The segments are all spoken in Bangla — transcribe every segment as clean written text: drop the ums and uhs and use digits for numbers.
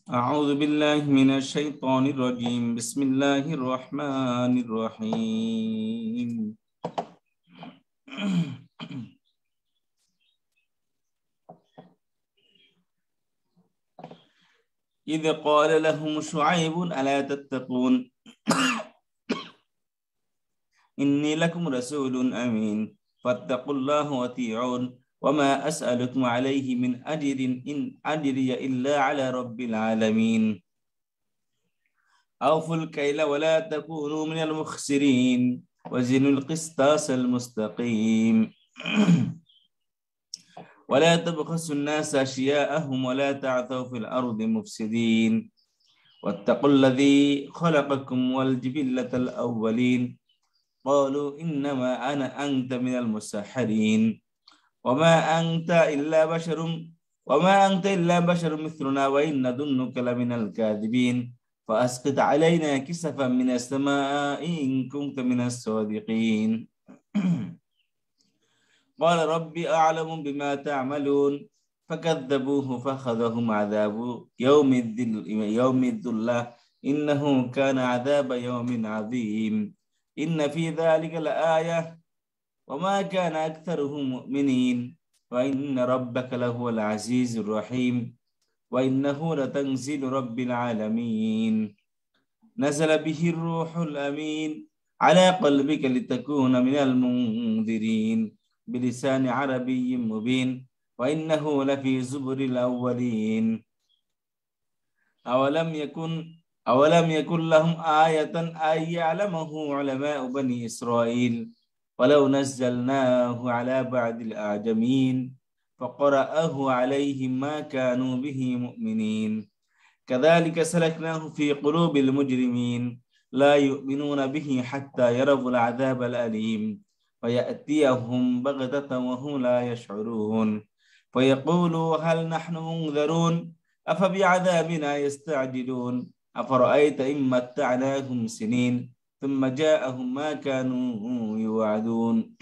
أعوذ بالله من الشيطان الرجيم بسم الله الرحمن الرحيم إذ قال لهم شعيب ألا تتقون إني لكم رسول أمين فاتقوا الله وأطيعون وما أسألكم عليه من أجر إن أجري إلا على رب العالمين أوفوا الكيل ولا تكونوا من المخسرين وزنوا القسطاس المستقيم ولا تبخسوا الناس أشياءهم ولا تعثوا في الأرض مفسدين واتقوا الذي خلقكم والجبلة الأولين قالوا إنما أنت من المسحرين وما أنت إلا بشر مثلنا وإن نظنك لمن الكاذبين فأسقط علينا كسفا من السماء إن كنت من الصادقين قال ربي أعلم بما تعملون فكذبوه فأخذهم عذاب يوم الذلة إنه كان عذاب يوم عظيم إن في ذلك لآية وما كان أكثرهم مؤمنين وإن ربك لهو العزيز الرحيم وإنه لتنزيل رب العالمين نزل به الروح الأمين على قلبك لتكون من المنذرين بلسان عربي مبين وإنه لفي زبر الأولين أولم يكن لهم آية أن يعلمه علماء بني إسرائيل ولو نزلناه على بعض الأعجمين فقرأه عليهم ما كانوا به مؤمنين كذلك سلكناه في قلوب المجرمين لا يؤمنون به حتى يروا العذاب الأليم ويأتيهم بغتة وهم لا يشعرون فيقولوا هل نحن منذرون أفبعذابنا يستعجلون أفرأيت إن متعناهم سنين ثم جاءهم ما كانوا يوعدون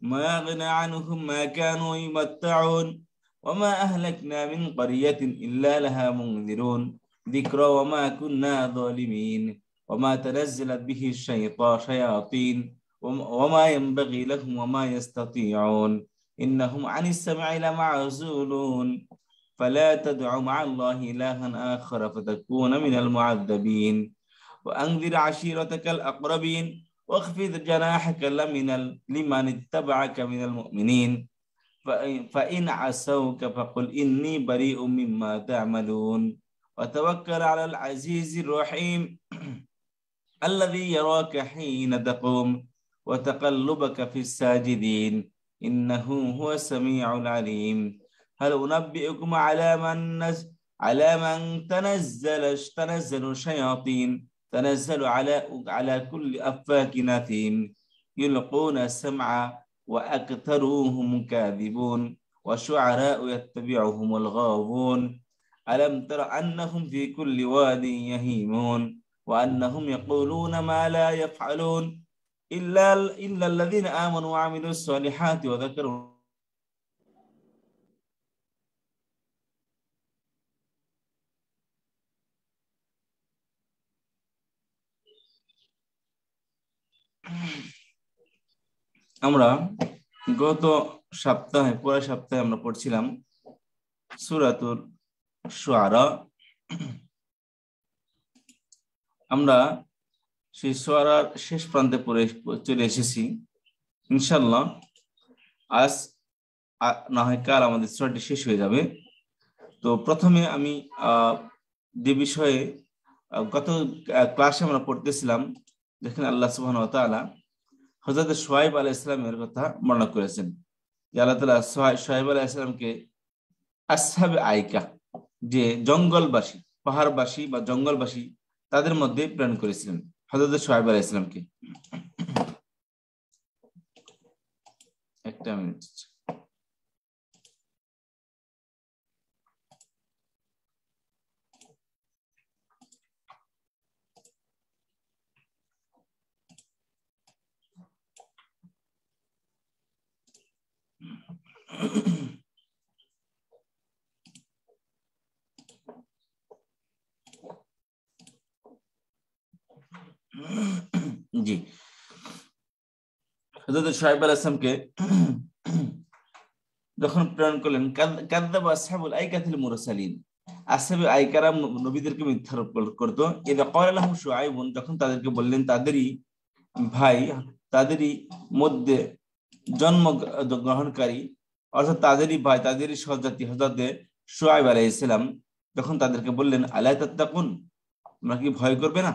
ما أغنى عنهم ما كانوا يمتعون وما أهلكنا من قرية إلا لها منذرون ذكرى وما كنا ظالمين وما تنزلت به شياطين وما ينبغي لهم وما يستطيعون إنهم عن السمع لمعزولون فلا تدع مع الله إلها آخر فتكون من المعذبين وأنذر عشيرتك الأقربين واخفض جناحك لمن اتبعك من المؤمنين فإن عصوك فقل إني بريء مما تعملون وتوكل على العزيز الرحيم الذي يراك حين تقوم وتقلبك في الساجدين إنه هو السميع العليم هل أنبئكم على من تنزل الشياطين تنزل على كل أفاك أثيم يلقون السمع وأكثرهم كاذبون والشعراء يتبعهم الغاوون ألم تر أنهم في كل واد يهيمون وأنهم يقولون ما لا يفعلون إلا الذين آمنوا وعملوا الصالحات وذكروا আমরা গত পুরো সপ্তাহে আমরা পড়ছিলাম সূরাতুল শুআরা। আমরা সেই সূরার শেষ প্রান্তে চলে এসেছি। ইনশাআল্লাহ আজ না হয় কাল আমাদের সূরাটি শেষ হয়ে যাবে। তো প্রথমে আমি যে বিষয়ে গত ক্লাসে আমরা পড়তেছিলাম, দেখেন আল্লাহ সুবহানাহু ওয়া তাআলা হযরত শুআয়ব আলাইহিস সালামের কথা বর্ণনা করেছেন যে আল্লাহ তাআলা শুআয়ব আলাইহিস সালামকে আসহাবে আইকা, যে জঙ্গলবাসী, পাহাড়বাসী বা জঙ্গলবাসী, তাদের মধ্যে প্রেরণ করেছিলেন হযরত শুআয়ব আলাইহিস সালামকে। একটা মিনিট। জি, হযরত শুআয়ব আলাইহিস সালামকে যখন প্রেরণ করলেন, কাযযাবা আসহাবুল আইকাতিল মুরসালিন, আসহাবে আইকারা নবীদেরকে মিথ্যা করত। ইযা ক্বালা লাহুম শুআয়বুন, যখন তাদেরকে বললেন তাদেরই ভাই, তাদেরই মধ্যে জন্ম গ্রহণকারী, অর্থাৎ তাদেরই ভাই, তাদেরই সহজাতি হযরত শুআয়ব আলাইহিস সালাম যখন তাদেরকে বললেন আলা তাত্তাকুন, তোমরা কি ভয় করবে না?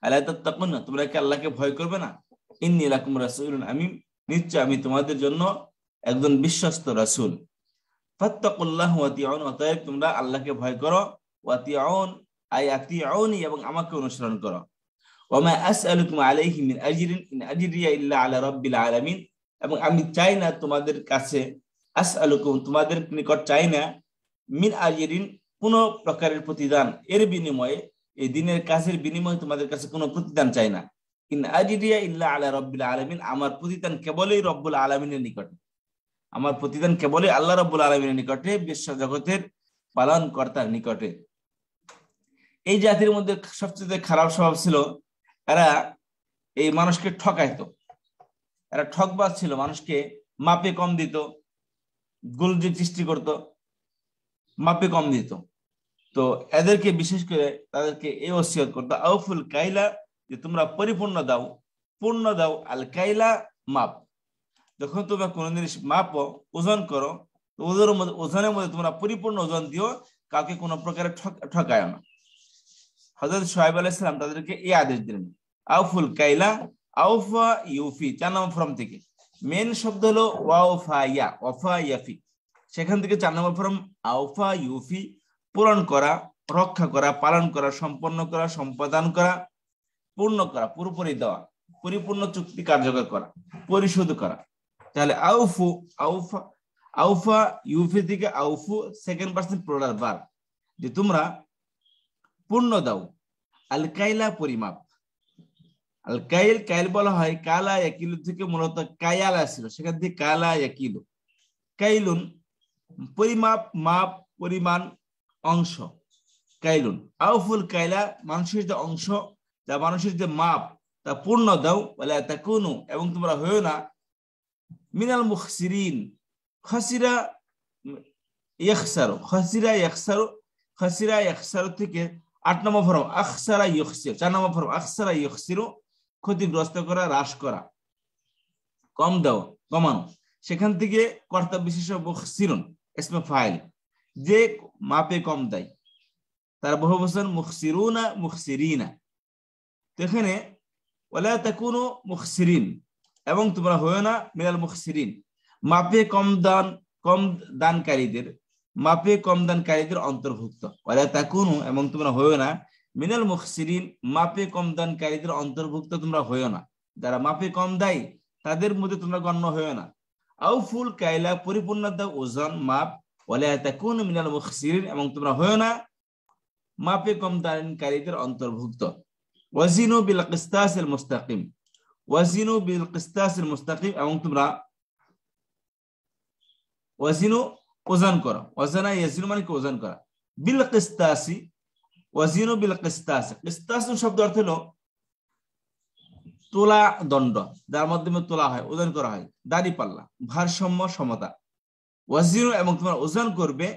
আলা তাত্তাকুন, তোমরা কি আল্লাহকে ভয় করবে না? ইন্নী লাকুম রাসূলুন আমিন, নিশ্চয় আমি তোমাদের জন্য একজন বিশ্বস্ত রাসূল। ফাত্তাকুল্লাহ ওয়া আতিউন, অতএব তোমরা আল্লাহকে ভয় করো। ওয়া আতিউন আই আতিউনি, এবং আমাকে অনুসরণ করো। ওমা আসআলুকুম আলাইহি মিন আজরিন ইন আজরিয়া ইল্লা আলা রাব্বিল আলামিন, এবং আমি চাই না তোমাদের কাছে, আসআলুকুম তোমাদের নিকট চাই না, মিন আজরিন কোন প্রকারের প্রতিদান, এর বিনিময়ে, এই দিনের কাজের বিনিময়ে তোমাদের কাছে কোনো প্রতিদান চাই না। ইন আজরিয়া ইল্লা আলা রাব্বিল আলামিন, আমার প্রতিদান কেবলই রব্বুল আলামিনের নিকটে, আমার প্রতিদান কেবলই আল্লাহ রাব্বুল আলামিনের নিকটে, বিশ্ব জগতের পালন কর্তার নিকটে। এই জাতির মধ্যে সবচেয়ে খারাপ স্বভাব ছিল, এরা এই মানুষকে ঠকাইতো, এরা ঠকবাজ ছিল, মানুষকে মাপে কম দিত, গোলযোগ সৃষ্টি করত, মাপে কম দিত। তো এদেরকে বিশেষ করে তাদেরকে এই ওসিয়ত করতো, আউফুল কাইলা, যে তোমরা পরিপূর্ণ দাও, পূর্ণ দাও, আল কাইলা মাপ। যখন তোমরা কোন জিনিস মাপো, ওজন করো, ওজনের মধ্যে তোমরা পরিপূর্ণ ওজন দিও, কাউকে কোনো প্রকারে ঠকায় না। হযরত শুআয়ব আলাইহিস সালাম তাদেরকে এই আদেশ দিলেন, আউফুল কাইলা, আউফা ইউফি, 4 নম্বর ফর্ম থেকে। মেন শব্দ হলো ওয়াফা ইয়া, ওয়াফা ইয়াফি, সেখান থেকে 4 নম্বর ফর্ম আউফা ইউফি, পূরণ করা, রক্ষা করা, পালন করা, সম্পন্ন করা, সম্পাদন করা, পূর্ণ করা, পুরোপুরি দেওয়া, পরিপূর্ণ চুক্তি কার্যকর করা, পরিশোধ করা। তাহলে আউফু, আউফা, আউফা ইউফি থেকে আউফু সেকেন্ড পারসন প্লুরাল ভার্ব, যে তোমরা পূর্ণ দাও। আল কাইলা পরিমাপ, আল কাইল, কাইল বলা হয় কালা ইয়াকিলু থেকে, মূলত কায়াল আসছিল, সেখান থেকে কালা ইয়াকিলু। কাইলুন পরিমাপ, মাপ, পরিমাণ, অংশ, কাইলুন। আউফুল কাইলা মানুষের যে অংশ, যা মানুষের যে মাপ, তা পূর্ণ দাও। ওয়ালা তাকুনু, এবং তোমরা হয়ো না, মিনাল মুখসিরিন, খাসিরা ইয়াখসারু, খাসিরা ইয়াখসারু, খাসিরা ইয়াখসারু থেকে 8 নম্বর ফরম আখসারা ইউখসির, 4 নম্বর ফরম আখসারা ইউখসিরু, ক্ষতিগ্রস্ত করা, হ্রাস করা, কম দাও, কমানো। সেখান থেকে কর্তা বিশেষ মুখসিরুন ইসমে ফাইল, যে মাপে কম দেয়, তার বহুবচন মুখসিরুনা, মুখসিরিনা। তো এখানে ওয়ালা তাকুনু মুখসিরিন, এবং তোমরা হয়ো না মিনাল মুখসিরিন, মাপে কম দানকারীদের, মাপে কম দানকারীদের অন্তর্ভুক্ত। ওয়ালা তাকুনু, এবং তোমরা হয়ো না, মিনাল মুখসিরিন, মাপে কম দানকারীদের অন্তর্ভুক্ত তোমরা হয়ো না, যারা মাপে কম দেয় তাদের মধ্যে তোমরা গণ্য হয়ো না। আউফুল কাইলা পরিপূর্ণ দাও, ওজন, মাপ। ওয়ালা তাকুনু মিনাল মুখসিরিন, এবং তোমরা হয়ো না মাপে কম দানকারীদের অন্তর্ভুক্ত। ওয়াজিনু বিল কিসতাসিল মুস্তাকিম, ওয়াজিনু বিল কিসতাসিল মুস্তাকিম, এবং তোমরা ওয়াজিনু ওজন করো, ওয়াজানা ইয়াজিনু মানে কি ওজন করা, বিল কিসতাসি, ওয়াজিনু বিল কিসতাস, কিসতাস শব্দ অর্থ হলো তোলা দণ্ড, যার মাধ্যমে তোলা হয়, ওজন করা হয়, দাড়ি পাল্লা, ভারসাম্য, সমতা। ওয়াজিনু, এবং তোমরা ওজন করবে,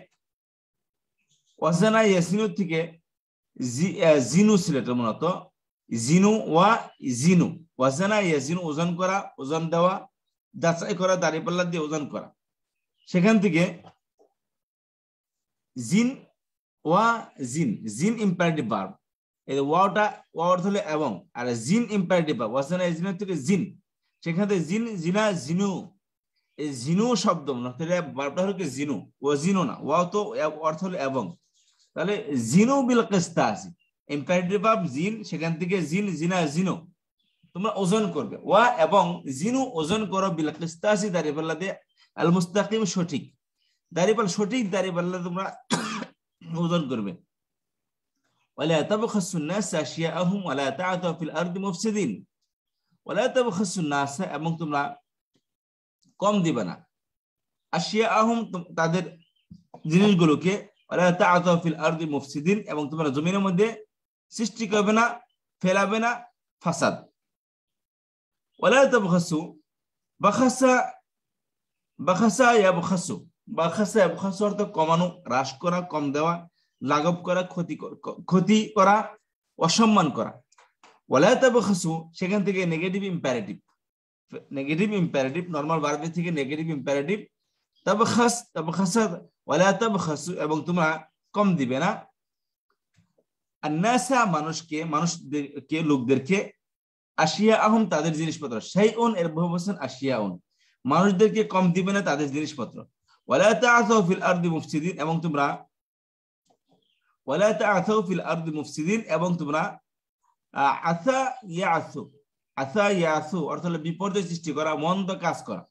ওয়াজানা ইয়াজিনু থেকে জিনু ছিল এটা মূলত, জিনু ওয়া জিনু, ওয়াজানা ইয়াজিনু ওজন করা, ওজন দেওয়া, যাচাই করা, দাড়ি পাল্লা দিয়ে ওজন করা। সেখান থেকে জিন ওয়া জিন, জিন ইম্পারেটিভ ভার্ব, এই ওয়াটা ওয়া অর্থ হলো এবং, আর জিন ইম্পারেটিভ ভার্ব, ওয়াজানা ইয়াজিনু থেকে জিন, সেখান থেকে জিন, জিনা, জিনু, এই জিনু শব্দ ভার্বটা হলো কি জিনু, ও জিনু না, ওয়া তো অর্থ হলো এবং। তাহলে জিনু বিল কিসতাস, ইম্পারেটিভ ভার্ব জিন, সেখান থেকে জিন, জিনা, জিনু, তোমরা ওজন করবে। ওয়া এবং জিনু ওজন করো, বিল কিসতাসি দাড়িপাল্লা দিয়ে, আল মুস্তাকিম সঠিক, দাড়িপাল্লা সঠিক দাড়িপাল্লা তোমরা ওজন করবে। ওয়ালা তাবখাসুন নাস আশিয়াআহুম ওয়ালা তা'তু ফিল আরদি মুফসিদিন, ওয়ালা তাবখাসুন নাস, এবং তোমরা কম দিবে না, আশিয়াআহুম তাদের জিনিসগুলোকে, ওয়ালা তা'তু ফিল আরদি মুফসিদিন, এবং তোমরা জমিনের মধ্যে সৃষ্টি করবে না, ফেলাবে না, ফাসাদ। ওয়ালা তাবখাসু, বাখাসা বাখাসা ইয়াবখাসু, বাখাসা ইয়াবখাসু অর্থ কমানো, হ্রাস করা, কম দেওয়া, লাঘব করা, ক্ষতি করা, অসম্মান করা। ওয়ালা তাবখাসু সেখান থেকে নেগেটিভ ইম্পারেটিভ, নরমাল ভার্ব থেকে নেগেটিভ ইম্পারেটিভ। তাবখাস, তাবখাসা, ওয়ালা তাবখাসু এবং তোমরা কম দিবে না, আন্নাসা মানুষকে লোকদেরকে, আশিয়া আহম তাদের জিনিসপত্র, শাইউন এর বহুবচন আশিয়াউন, মানুষদেরকে কম দিবে না তাদের জিনিসপত্র। ওয়ালা তাআসাউ ফিল আরদি মুফসিদিন এবং তোমরা, ওয়ালা তাআসাউ ফিল আরদি মুফসিদিন এবং তোমরা, আসা ইয়াসু, আসা ইয়াসু অর্থ হলো বিপর্যয় সৃষ্টি করা, মন্দ কাজ করা,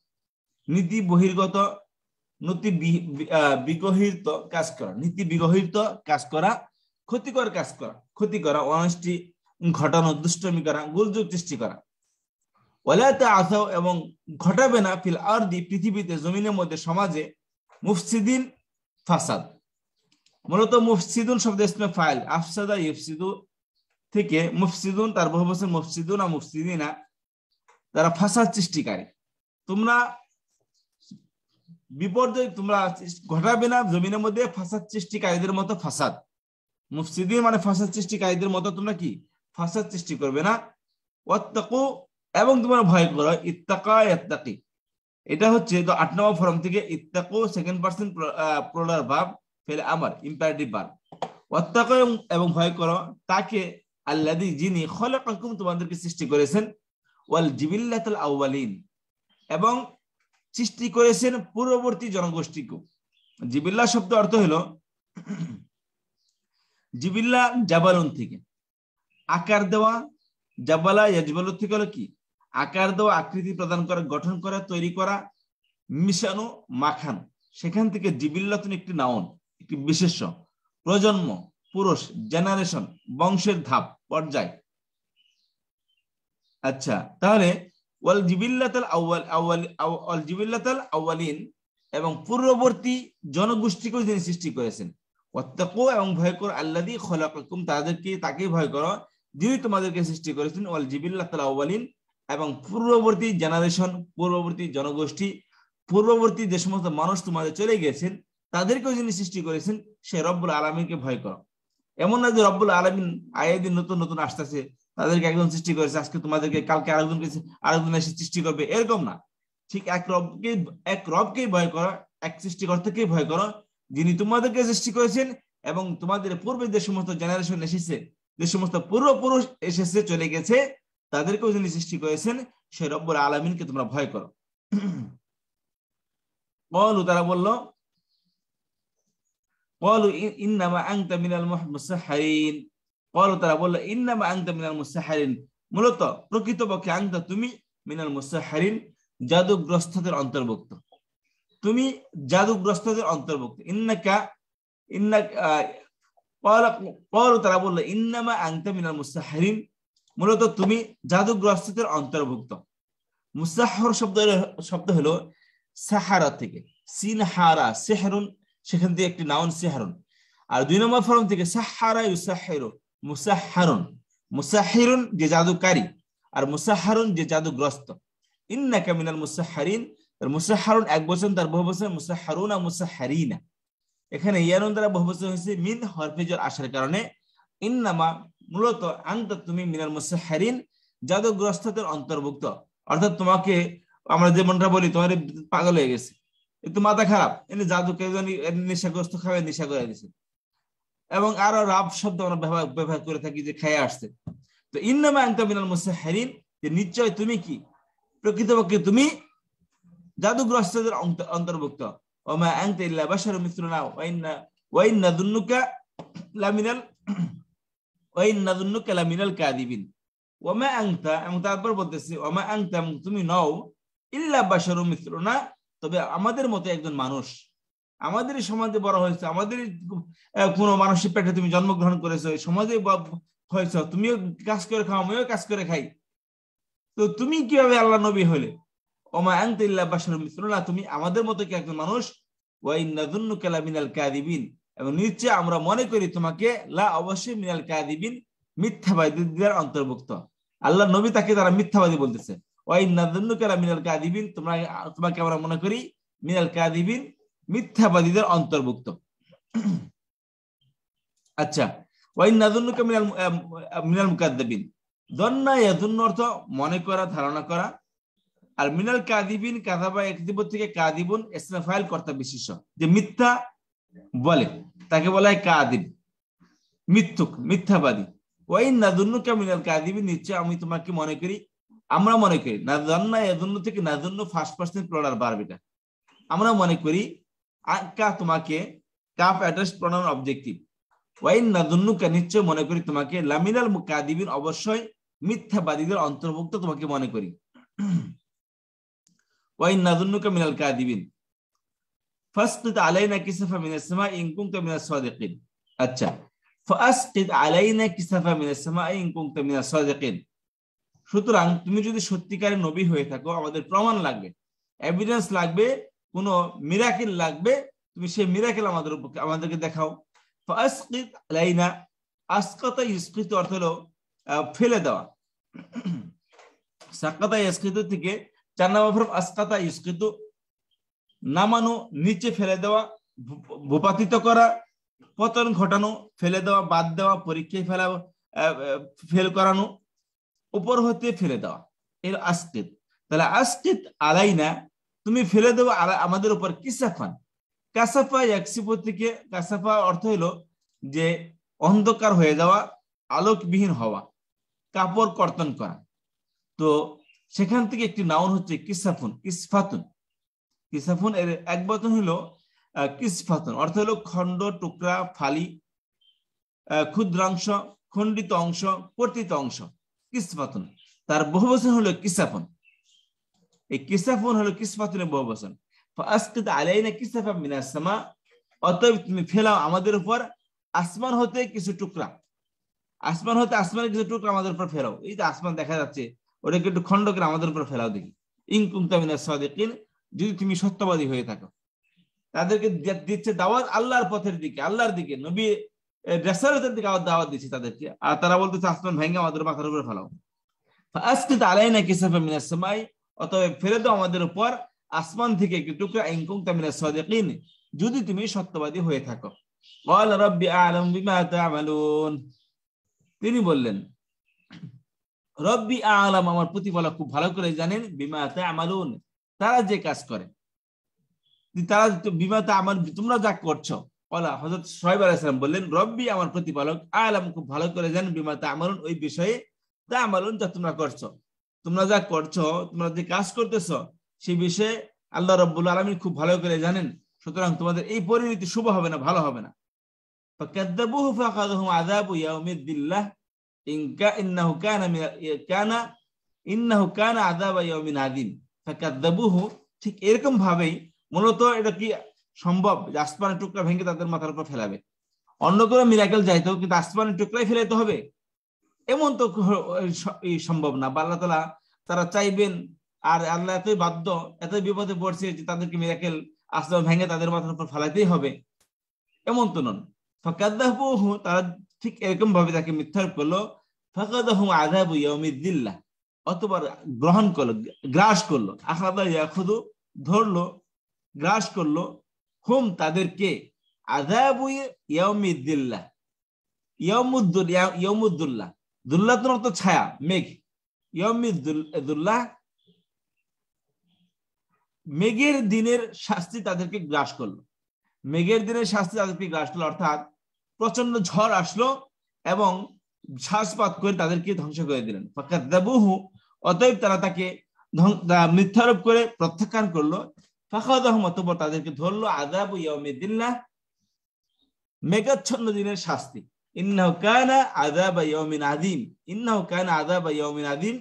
নীতি বহির্গত, নীতি বিগহিত কাজ করা, নীতি বিগহিত কাজ করা, ক্ষতিকর কাজ করা, ক্ষতি করা, অনিষ্টি ঘটানো, দুষ্টমি করা, গোলযোগ সৃষ্টি করা। ওয়ালা তাআসাউ এবং ঘটাবে না, ফিল আরদি পৃথিবীতে, জমিনের মধ্যে, সমাজে, মুফসিদিন ফাসাদ। মূলত মুফসিদুন শব্দ ইসমে ফাইল, আফসাদা ইফসিদু থেকে মুফসিদুন তার বহুবচন মুফসিদুন আর মুফসিদিনা, তারা ফাসাদ সৃষ্টিকারী। তোমরা বিপর্যয় তোমরা ঘটাবে না জমিনের মধ্যে ফাসাদ সৃষ্টিকারীদের মতো ফাসাদ। মুফসিদিন মানে ফাসাদ সৃষ্টিকারীদের মতো তোমরা কি ফাসাদ সৃষ্টি করবে না। ওয়াত্তাকু এবং তোমরা ভয় করো, ইত্তাকা ইয়াত্তাকি, এটা হচ্ছে তো 8 নম্বর ফর্ম থেকে ইত্তাকু সেকেন্ড পারসন প্লুরাল ভার্ব ফেলে আমার ইম্পারেটিভ ভার্ব। ওয়াত্তাকু এবং ভয় করো তাকে, আল্লাযী যিনি, খলাকাকুম তোমাদেরকে সৃষ্টি করেছেন, ওয়াল জিবিল্লাতুল আউয়ালিন এবং সৃষ্টি করেছেন পূর্ববর্তী জনগোষ্ঠীকে। জিবিল্লাহ শব্দ অর্থ হলো, জিবিল্লা জাবালুন থেকে আকার দেওয়া, জাবালা ইয়াজবালু থেকে হলো কি আকার দেওয়া, আকৃতি প্রদান করা, গঠন করা, তৈরি করা, মিশানো, মাখানো। সেখান থেকে জিবিল্লাতুন একটি নাউন, একটি বিশেষ্য, প্রজন্ম, পুরুষ, জেনারেশন, বংশের ধাপ, পর্যায়। আচ্ছা, তাহলে ওয়াল জিবিল্লাতুল আউয়ালিন এবং পূর্ববর্তী জনগোষ্ঠীকে যিনি সৃষ্টি করেছেন। ওয়াত্তাকু এবং ভয় করো, আল্লাযী খলাকাকুম তাকে ভয় করো যিনি তোমাদেরকে সৃষ্টি করেছেন। ওয়াল জিবিল্লাতুল আউয়ালিন এবং পূর্ববর্তী জেনারেশন, পূর্ববর্তী জনগোষ্ঠী, পূর্ববর্তী যে সমস্ত মানুষ তোমাদের চলে গেছেন তাদেরকেও যিনি সৃষ্টি করেছেন সে রব্বুল আলামিনকে ভয় করো। এমন না যে রব্বুল আলামিন আয়াদিন নতুন নতুন আসতেছে, তাদেরকে একজন সৃষ্টি করেছে, আজকে তোমাদেরকে, কালকে আরেকজন এসে সৃষ্টি করবে, এরকম না। ঠিক এক রবকেই ভয় করো, এক সৃষ্টিকর্তাকেই ভয় করো যিনি তোমাদেরকে সৃষ্টি করেছেন এবং তোমাদের পূর্বে যে সমস্ত জেনারেশন এসেছে, যে সমস্ত পূর্বপুরুষ এসেছে চলে গেছে, তাদেরকেও যিনি সৃষ্টি করেছেন সেই রব্বুল আলামিনকে তোমরা ভয় করো। ক্বালু তারা বলল, ক্বালু ইন্নামা আনতা মিনাল মুসাহহারিন, ক্বালু তারা বলল ইন্নামা আনতা মিনাল মুসাহহারিন, মূলত প্রকৃতপক্ষে আনতা তুমি, মিনাল মুসাহহারিন জাদুগ্রস্তদের অন্তর্ভুক্ত, তুমি জাদুগ্রস্তদের অন্তর্ভুক্ত। ক্বালু তারা বলল ইন্নামা আনতা মিনাল মুসাহহারিন, মূলত তুমি জাদুগ্রস্তদের অন্তর্ভুক্ত। মুসাহহর শব্দ হলো সাহারা থেকে, সিনহারা সিহরুন, সেখান থেকে একটি নাউন সিহরুন। আর 2 নম্বর ফর্ম থেকে সাহারা ইউসাহহিরু, মুসাহহারুন, মুসাহহিরুন যে জাদুকারী আর মুসাহহারুন যে জাদুগ্রস্ত। ইন্নাকা মিনাল মুসাহহারিন, তার মুসাহহারুন একবচন, তার বহুবচন মুসাহহারুনা মুসাহহারিনা। এখানে ইয়ানুন দ্বারা বহুবচন হয়েছে মিন হরফে জর আসার কারণে। ইন্নামা মূলত আনতা তুমি, মিনাল মুসাহহারিন জাদুগ্রস্তদের অন্তর্ভুক্ত। অর্থাৎ তোমাকে আমরা যেমনটা বলি তোমার পাগল হয়ে গেছে, একটু মাথা খারাপ, এনে জাদু কেউ জানি নেশাগ্রস্ত খাবে, নেশা করে দিয়েছে। এবং আরো রাব শব্দ আমরা ব্যবহার করে থাকি যে খেয়ে আসছে। তো ইন্নামা আনতা মিনাল মুসাহহারিন, যে নিশ্চয় তুমি কি, প্রকৃতপক্ষে তুমি জাদুগ্রস্তদের অন্তর্ভুক্ত। ওমা আনতা ইল্লা বাশারুম মিসলুনা ওয়া ইন্না যুন্নুকা লামিনাল কাযিবিন। ওমা আনতা, এবং তারপর বলতেছে ওমা আনতা, তুমি নও, ইল্লা বাশারুম মিসলুনা, তবে আমাদের মতো একজন মানুষ, আমাদের সমাজে বড় হয়েছে, আমাদের কোন মানুষের পেটে তুমি জন্মগ্রহণ করেছো, সমাজে হয়েছ, তুমিও কাজ করে খাও, আমিও কাজ করে খাই, তো তুমি কিভাবে আল্লাহ নবী হলে? ওমা আনতা ইল্লা বাশারুম মিসলুনা, তুমি আমাদের মতো কি একজন মানুষ। ওয়া ইন্না যুন্নুকা লামিনাল কাযিবিন, এবং নিশ্চয় আমরা মনে করি তোমাকে, লা অবশ্যই, মিনাল কাযিবিন মিথ্যাবাদীদের অন্তর্ভুক্ত। আল্লাহ নবী তাকে তারা মিথ্যাবাদী বলতেছে। ওয়াইন্না যুন্নুকা মিনাল কাযিবিন, তোমাকে আমরা মনে করি মিনাল কাযিবিন, মিথ্যাবাদীদের অন্তর্ভুক্ত। আচ্ছা, ওয়াইন্না যুন্নুকা মিনাল মুকাদ্দিবিন, যন্না ইয়াযুন্নু অর্থ মনে করা, ধারণা করা, আর মিনাল কাযিবিন কাযাবা ইয়াকযিবু থেকে কাযিবুন ইসমে ফাইল কর্তা বিশেষ্য, যে মিথ্যা বলে তাকে বলা হয় কাযিব, মিথ্যুক, মিথ্যাবাদী। ওয়াইন্না যুন্নুকা মিনাল কাযিবিন, নিশ্চয় আমি তোমাকে মনে করি, আমরা মনে করি, না যন্না ইয়াযুন্নু থেকে না যুন্নু ফার্স্ট পারসন প্লুরাল ভার্ব, এটা আমরা মনে করি কা তোমাকে, কাফ অ্যাড্রেস প্রোনাউন অবজেক্টিভ। ওয়াইন্না যুন্নুকা নিশ্চয় মনে করি তোমাকে, লামিনাল মুকাযিবিন অবশ্যই মিথ্যাবাদীদের অন্তর্ভুক্ত তোমাকে মনে করি। ওয়াইন্না যুন্নুকা মিনাল কাযিবিন ফাসকিত আলাইনা কিসফা মিনাস সামা ইন কুনতা মিনাস সাদিকিন। আচ্ছা, ফাসকিত আলাইনা কিসফা মিনাস সামা ইন কুনতা মিনাস সাদিকিন, সুতরাং তুমি যদি সত্যিকারের নবী হয়ে থাকো, আমাদের প্রমাণ লাগবে, এভিডেন্স লাগবে, কোন মিরাকেল লাগবে, তুমি সেই মিরাকেল আমাদেরকে দেখাও। ফাসকিত আলাইনা, আসকাতা ইসকিত অর্থ হলো ফেলে দেওয়া, সাকাতা ইসকিত থেকে 4 নম্বর ফর্ম আসকাতা ইসকিত, নামানো, নিচে ফেলে দেওয়া, ভূপাতিত করা, পতন ঘটানো, ফেলে দেওয়া, বাদ দেওয়া, পরীক্ষায় ফেলা, ফেল করানো, উপর হতে ফেলে দেওয়া, এর আসকিত। তাহলে আসকিত আলাইনা, তুমি ফেলে দেবো আমাদের উপর, কিসাফান, কাসাফা ইয়াকসিফু থেকে, কাসাফা অর্থ হলো যে অন্ধকার হয়ে যাওয়া, আলোকবিহীন হওয়া, কাপড় কর্তন করা। তো সেখান থেকে একটি নাউন হচ্ছে কিসাফুন, ইসফাতুন। কিসাফুন এর এক বচন হলো কিসফাতুন, অর্থ হলো খণ্ড, টুকরা, ফালি, ক্ষুদ্রাংশ, খণ্ডিত অংশ, পতিত অংশ, কিসফাতুন। তার বহুবচন হলো কিসাফুন। এই কিসাফুন হলো কিসফাতুনের বহুবচন। ফাসকিত আলাইনা কিসাফা মিনাস সামা, অতএব তুমি ফেলাও আমাদের উপর আসমান হতে কিছু টুকরা, আসমান হতে, আসমানের কিছু টুকরা আমাদের উপর ফেলাও। এই যে আসমান দেখা যাচ্ছে, ওটাকে একটু খণ্ড করে আমাদের উপর ফেলাও দেখি। ইন কুনতা মিনাস সাদিকিন, যদি তুমি সত্যবাদী হয়ে থাকো। তাদেরকে দিচ্ছে দাওয়াত আল্লাহর পথের দিকে, আল্লাহর দিকে, নবী রিসালাতের দিকে দাওয়াত দিচ্ছে তাদেরকে, আর তারা বলতেছে আসমান ভেঙে আমাদের মাথার উপরে ফেলাও। ফাসকিত আলাইনা কিসাফা মিনাস সামাই, অতএব ফেলে দাও আমাদের উপর আসমান থেকে একটি টুকরা, ইন কুনতা মিনাস সাদিকিন, যদি তুমি সত্যবাদী হয়ে থাকো। ক্বালা রাব্বি আ'লামু বিমা তা'মালুন, তিনি বললেন রব্বি আ'লাম, আমার প্রতিপালক খুব ভালো করে জানেন, বিমা তা'মালুন, তারা যে কাজ করে, তারা বিমা তা'মাল, তোমরা যা করছো। ক্বালা, হযরত শুআয়ব আলাইহিস সালাম বললেন রব্বি, আমার প্রতিপালক, আ'লাম, খুব ভালো করে জানেন, বিমা তা'মালুন, ওই বিষয়ে, তা'মালুন, যা তোমরা করছো, তোমরা যা করছো, তোমরা যে কাজ করতেছো, সেই বিষয়ে আল্লাহ রাব্বুল আলামিন খুব ভালো করে জানেন। সুতরাং তোমাদের এই পরিণতি শুভ হবে না, ভালো হবে না। ফাকাযযাবুহু ফাআখাযাহুম আযাবু ইয়াউমিদ্দিল্লাহ ইন্নাহু কানা আযাবা ইয়াউমিন আযীম। ফাকাযযাবুহু, ঠিক এরকম ভাবেই মূলত এটা কি সম্ভব যে আসমানের টুকরা ভেঙে তাদের মাথার উপর ফেলাবে? অন্য কোনো মিরাকেল যাইতো, কিন্তু আসমানের টুকরাই ফেলাইতে হবে এমন তো সম্ভব না। আল্লাহ তাআলা তারা চাইবেন, আর আল্লাহ এতই বাধ্য, এতই বিপদে পড়ছে যে তাদেরকে মিরাকেল আসমান ভেঙে তাদের মাথার উপর ফেলাতেই হবে, এমন তো নন। ফাকাযযাবুহু, তারা ঠিক এরকম ভাবে তাকে মিথ্যারোপ করলো। ফাকাযাহুম আযাবু ইয়াউমিদ্দিল্লাহ, অতঃপর গ্রহণ করলো, গ্রাস করলো, আখাযা ইয়াখুযু, ধরলো, গ্রাস করলো, হুম, তাদেরকে, আযাবু ইয়াউমিদ্দিল্লাহ, ইয়াউমুদ্দুল্লাহ, দুল্লাতুন অর্থ ছায়া, মেঘ, ইয়াউমিদ্দুল্লাহ, মেঘের দিনের শাস্তি তাদেরকে গ্রাস করলো, মেঘের দিনের শাস্তি তাদেরকে গ্রাস করলো, অর্থাৎ প্রচন্ড ঝড় আসলো এবং শ্বাসপাত করে তাদেরকে ধ্বংস করে দিলেন। ফাকাযযাবুহু, অতএব তারা তাকে মিথ্যারোপ করে প্রত্যাখ্যান করলো। ফাখাযাহুম, অতঃপর তাদেরকে ধরলো, আযাবু ইয়াউমিদ্দিল্লাহ, মেঘাচ্ছন্ন দিনের শাস্তি। ইন্নাহু কানা আযাবা ইয়াউমিন আযীম, ইন্নাহু কানা আযাবা ইয়াউমিন আযীম,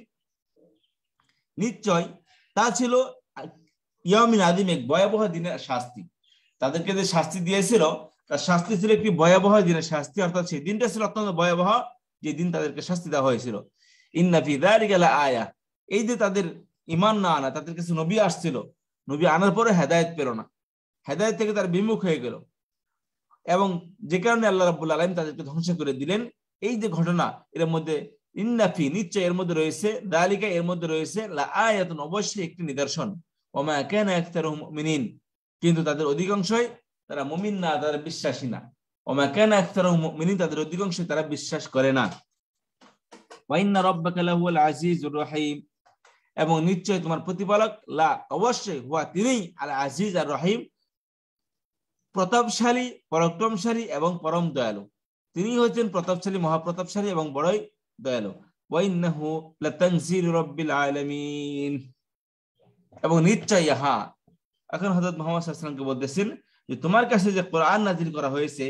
নিশ্চয় তা ছিল ইয়াউমিন আযীম, এক ভয়াবহ দিনের শাস্তি। তাদেরকে যে শাস্তি দিয়েছিল, তার শাস্তি ছিল একটি ভয়াবহ দিনের শাস্তি, অর্থাৎ সেই দিনটা ছিল অত্যন্ত ভয়াবহ, যে দিন তাদেরকে শাস্তি দেওয়া হয়েছিল। ইন্না ফি যালিকা লাআয়া, এই যে তাদের ঈমান না আনা, তাদের কাছে নবী আসছিল, নবী আনার পরে হেদায়েত পেল না, হেদায়েত থেকে তার বিমুখ হয়ে গেল, এবং যে কারণে আল্লাহ রাব্বুল আলামিন তাদেরকে ধ্বংস করে দিলেন। এই যে ঘটনা, এর মধ্যে ইন্না ফি নিশ্চয় এর মধ্যে রয়েছে, যালিকা এর মধ্যে রয়েছে, লাআয়াতুন অবশ্যই একটি নিদর্শন, ওয়া মা কানা আকতারুহুম মুমিনিন কিন্তু তাদের অধিকাংশই তারা মুমিন না, তারা বিশ্বাসী না। ওয়া মা কানা আকতারুহুম মুমিনিন তাদের অধিকাংশই তারা বিশ্বাস করে না। ওয়া ইন্না রাব্বাকা লাহুয়াল আজিজুর রহিম এবং নিশ্চয় তোমার প্রতিপালক লা অবশ্যই হুয়া তিনিই আল আজিজ আর রহিম প্রতাপশালী, পরাক্রমশালী এবং পরম দয়ালু। তিনি হচ্ছেন প্রতাপশালী, মহাপ্রতাপশালী এবং বড়ই দয়ালু। ওয়া ইন্নাহু লাতানজিলু রাব্বিল আলামিন এবং নিশ্চয় ইহা, এখন হযরত মুহাম্মদ সাল্লাল্লাহু আলাইহি ওয়াসাল্লামকে বলতেছেন যে তোমার কাছে যে কোরআন নাযিল করা হয়েছে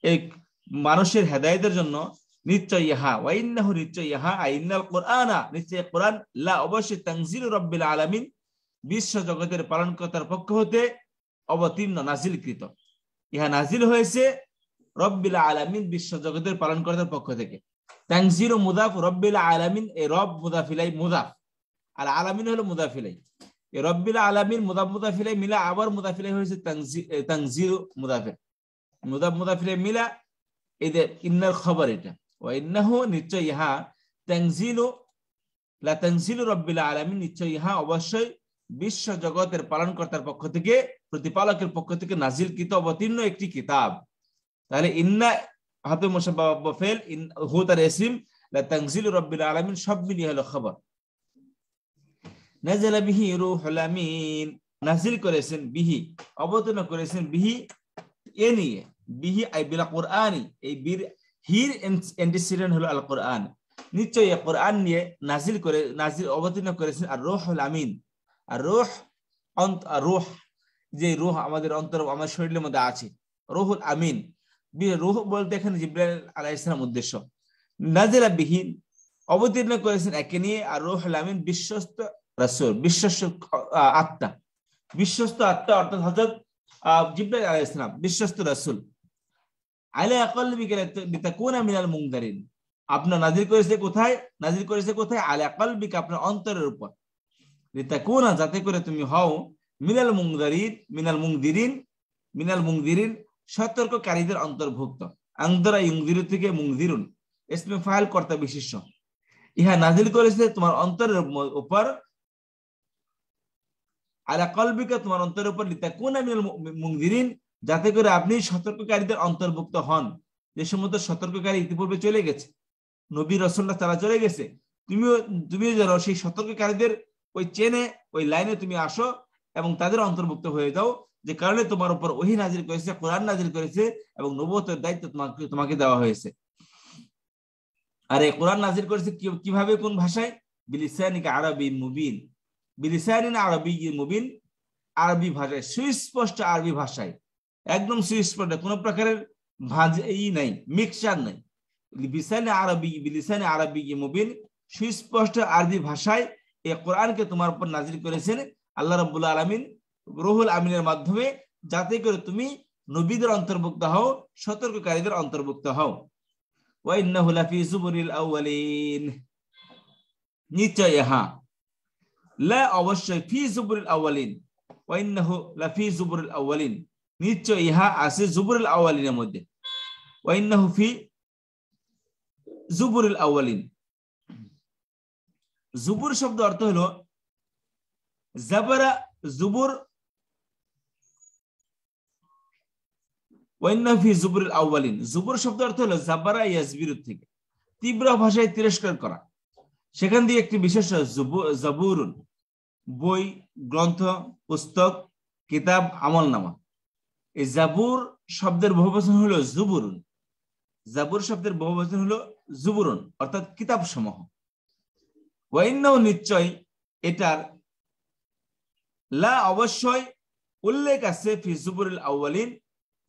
এই মানুষের হেদায়েতের জন্য, নিশ্চয় ইহা, ওয়া ইন্নাহু নিশ্চয় ইহা, আইনাল কোরআনা নিশ্চয় কোরআন, লা অবশ্যই তানজিলু রাব্বিল আলামিন বিশ্ব জগতের পালনকর্তার পক্ষ হতে অবতীর্ণ, নাজিলকৃত। ইহা নাজিল হয়েছে রব্বিল আলামিন বিশ্ব জগতের পালনকর্তার পক্ষ থেকে। তানজিলু মুদাফ, রব্বিল আলামিন এই রব মুদাফ ইলাই মুদাফ, আর আলামিন হলো মুদাফ ইলাই। এই রব্বিল আলামিন মুদাফ মুদাফ ইলাই মিলা আবার মুদাফ ইলাই হয়েছে তানজিলু মুদাফের, মুদাফ মুদাফ ইলাই মিলা এদের ইন্নার খবর এটা। ওয়া ইন্নাহু নিশ্চয় ইহা, তানজিলু লা তানজিলু রাব্বিল আলামিন নিশ্চয় ইহা অবশ্যই বিশ্ব জগতের পালনকর্তার পক্ষ থেকে, প্রতিপালকের পক্ষ থেকে নাজিলকৃত অবতীর্ণ একটি কিতাব। তাহলে ইন্না হাতে মুশাব্বাহ ফেল, হু তার ইসম, লা তানজিলু রাব্বিল আলামিন সব মিলিয়ে হলো খবর। নাযালা বিহি রূহুল আমিন নাজিল করেছেন, বিহি অবতীর্ণ করেছেন, বিহি এ নিয়ে, বিহি আই বিল কোরআনি এই বীর হির অ্যান্টিসিডেন্ট হলো আল কোরআন, নিশ্চয়ই এই কোরআন নিয়ে নাজিল করে নাজিল অবতীর্ণ করেছেন আর রূহুল আমিন। আর রূহ রূহ যে রূহ আমাদের অন্তর আমাদের শরীরের মধ্যে আছে, রূহুল আমিন, রূহ বলতে এখানে জিবরাইল আলাইহিস সালাম উদ্দেশ্য। নাজিলা বিহি অবতীর্ণ করেছেন একে নিয়ে, আর রূহুল আমিন বিশ্বস্ত রাসূল, বিশ্বস্ত আত্মা, বিশ্বস্ত আত্মা অর্থাৎ হযরত জিবরাইল আলাইহিস সালাম বিশ্বস্ত রাসূল। আলা কলবিকা লিতাকুনা মিনাল মুনযারিন আপনার নাজিল করেছে কোথায়, নাজিল করেছে কোথায়, আলা কলবিকা আপনার অন্তরের উপর, লিতাকুনা যাতে করে তুমি হও, মিনাল মুনযারিন মিনাল মুনযিরিন মিনাল মুনযিরিন সতর্ককারীদের অন্তর্ভুক্ত। আনযারা ইউনযিরু থেকে মুনযিরুন ইসমে ফাইল কর্তা বিশেষ্য। ইহা নাজিল করেছে তোমার অন্তরের উপর, আলা কলবিকা তোমার অন্তরের উপর, লিতাকুনা মিনাল মুনযিরিন যাতে করে আপনি সতর্ককারীদের অন্তর্ভুক্ত হন। যে সমস্ত সতর্ককারী ইতিপূর্বে চলে গেছে, নবী রাসূলুল্লাহ তারা চলে গেছে, তুমিও যেন সেই সতর্ককারীদের ওই চেনে ওই লাইনে তুমি আসো এবং তাদের অন্তর্ভুক্ত হয়ে যাও, যে কারণে তোমার উপর ওহী নাজিল করেছে, কোরআন নাজিল করেছে এবং নবুয়তের দায়িত্ব তোমাকে দেওয়া হয়েছে। আর এই কোরআন নাজিল করেছে কিভাবে, কোন ভাষায়, বিলিসানিকা আরাবিয়্যিন মুবিন, বিলিসানিন আরাবিয়্যিন মুবিন, আরবি ভাষায়, সুস্পষ্ট আরবি ভাষায়, একদম সুস্পষ্ট, কোন প্রকারের ভাঁজই নাই, মিক্সচার নাই। বিলিসানি আরাবিয়্যিন মুবিন সুস্পষ্ট আরবি ভাষায় এই কোরআনকে তোমার উপর নাজিল করেছেন আল্লাহ রাব্বুল আলামিন রূহুল আমিনের মাধ্যমে, যাতে করে তুমি নবীদের অন্তর্ভুক্ত হও, সতর্ককারীদের অন্তর্ভুক্ত হও। ওয়া ইন্নাহু লাফি যুবুরিল আউয়ালিন নিশ্চয় ইহা, লা অবশ্যই, ফি যুবুরিল আউয়ালিন, ওয়া ইন্নাহু লাফি যুবুরিল আউয়ালিন নিশ্চয় ইহা আছে যুবুরিল আউয়ালিনের মধ্যে। ওয়া ইন্নাহু ফি যুবুরিল আউয়ালিন, জুবুর শব্দ অর্থ হলো জাবরা জুবুর, ওয়া ইন্নাহু ফি যুবুরিল আউয়ালিন জুবুর শব্দ অর্থ হলো জাবরা ইয়াজবিরু থেকে তীব্র ভাষায় তিরস্কার করা, সেখান দিয়ে একটি বিশেষ জাবুরুন বই, গ্রন্থ, পুস্তক, কিতাব, আমলনামা। এই জাবুর শব্দের বহুবচন হলো জুবুরুন, জাবুর শব্দের বহুবচন হলো জুবুরুন অর্থাৎ কিতাব সমূহ। ওয়া ইন্নাহু নিশ্চয় এটার, লা অবশ্যই উল্লেখ আছে, ফি যুবুরিল আউয়ালিন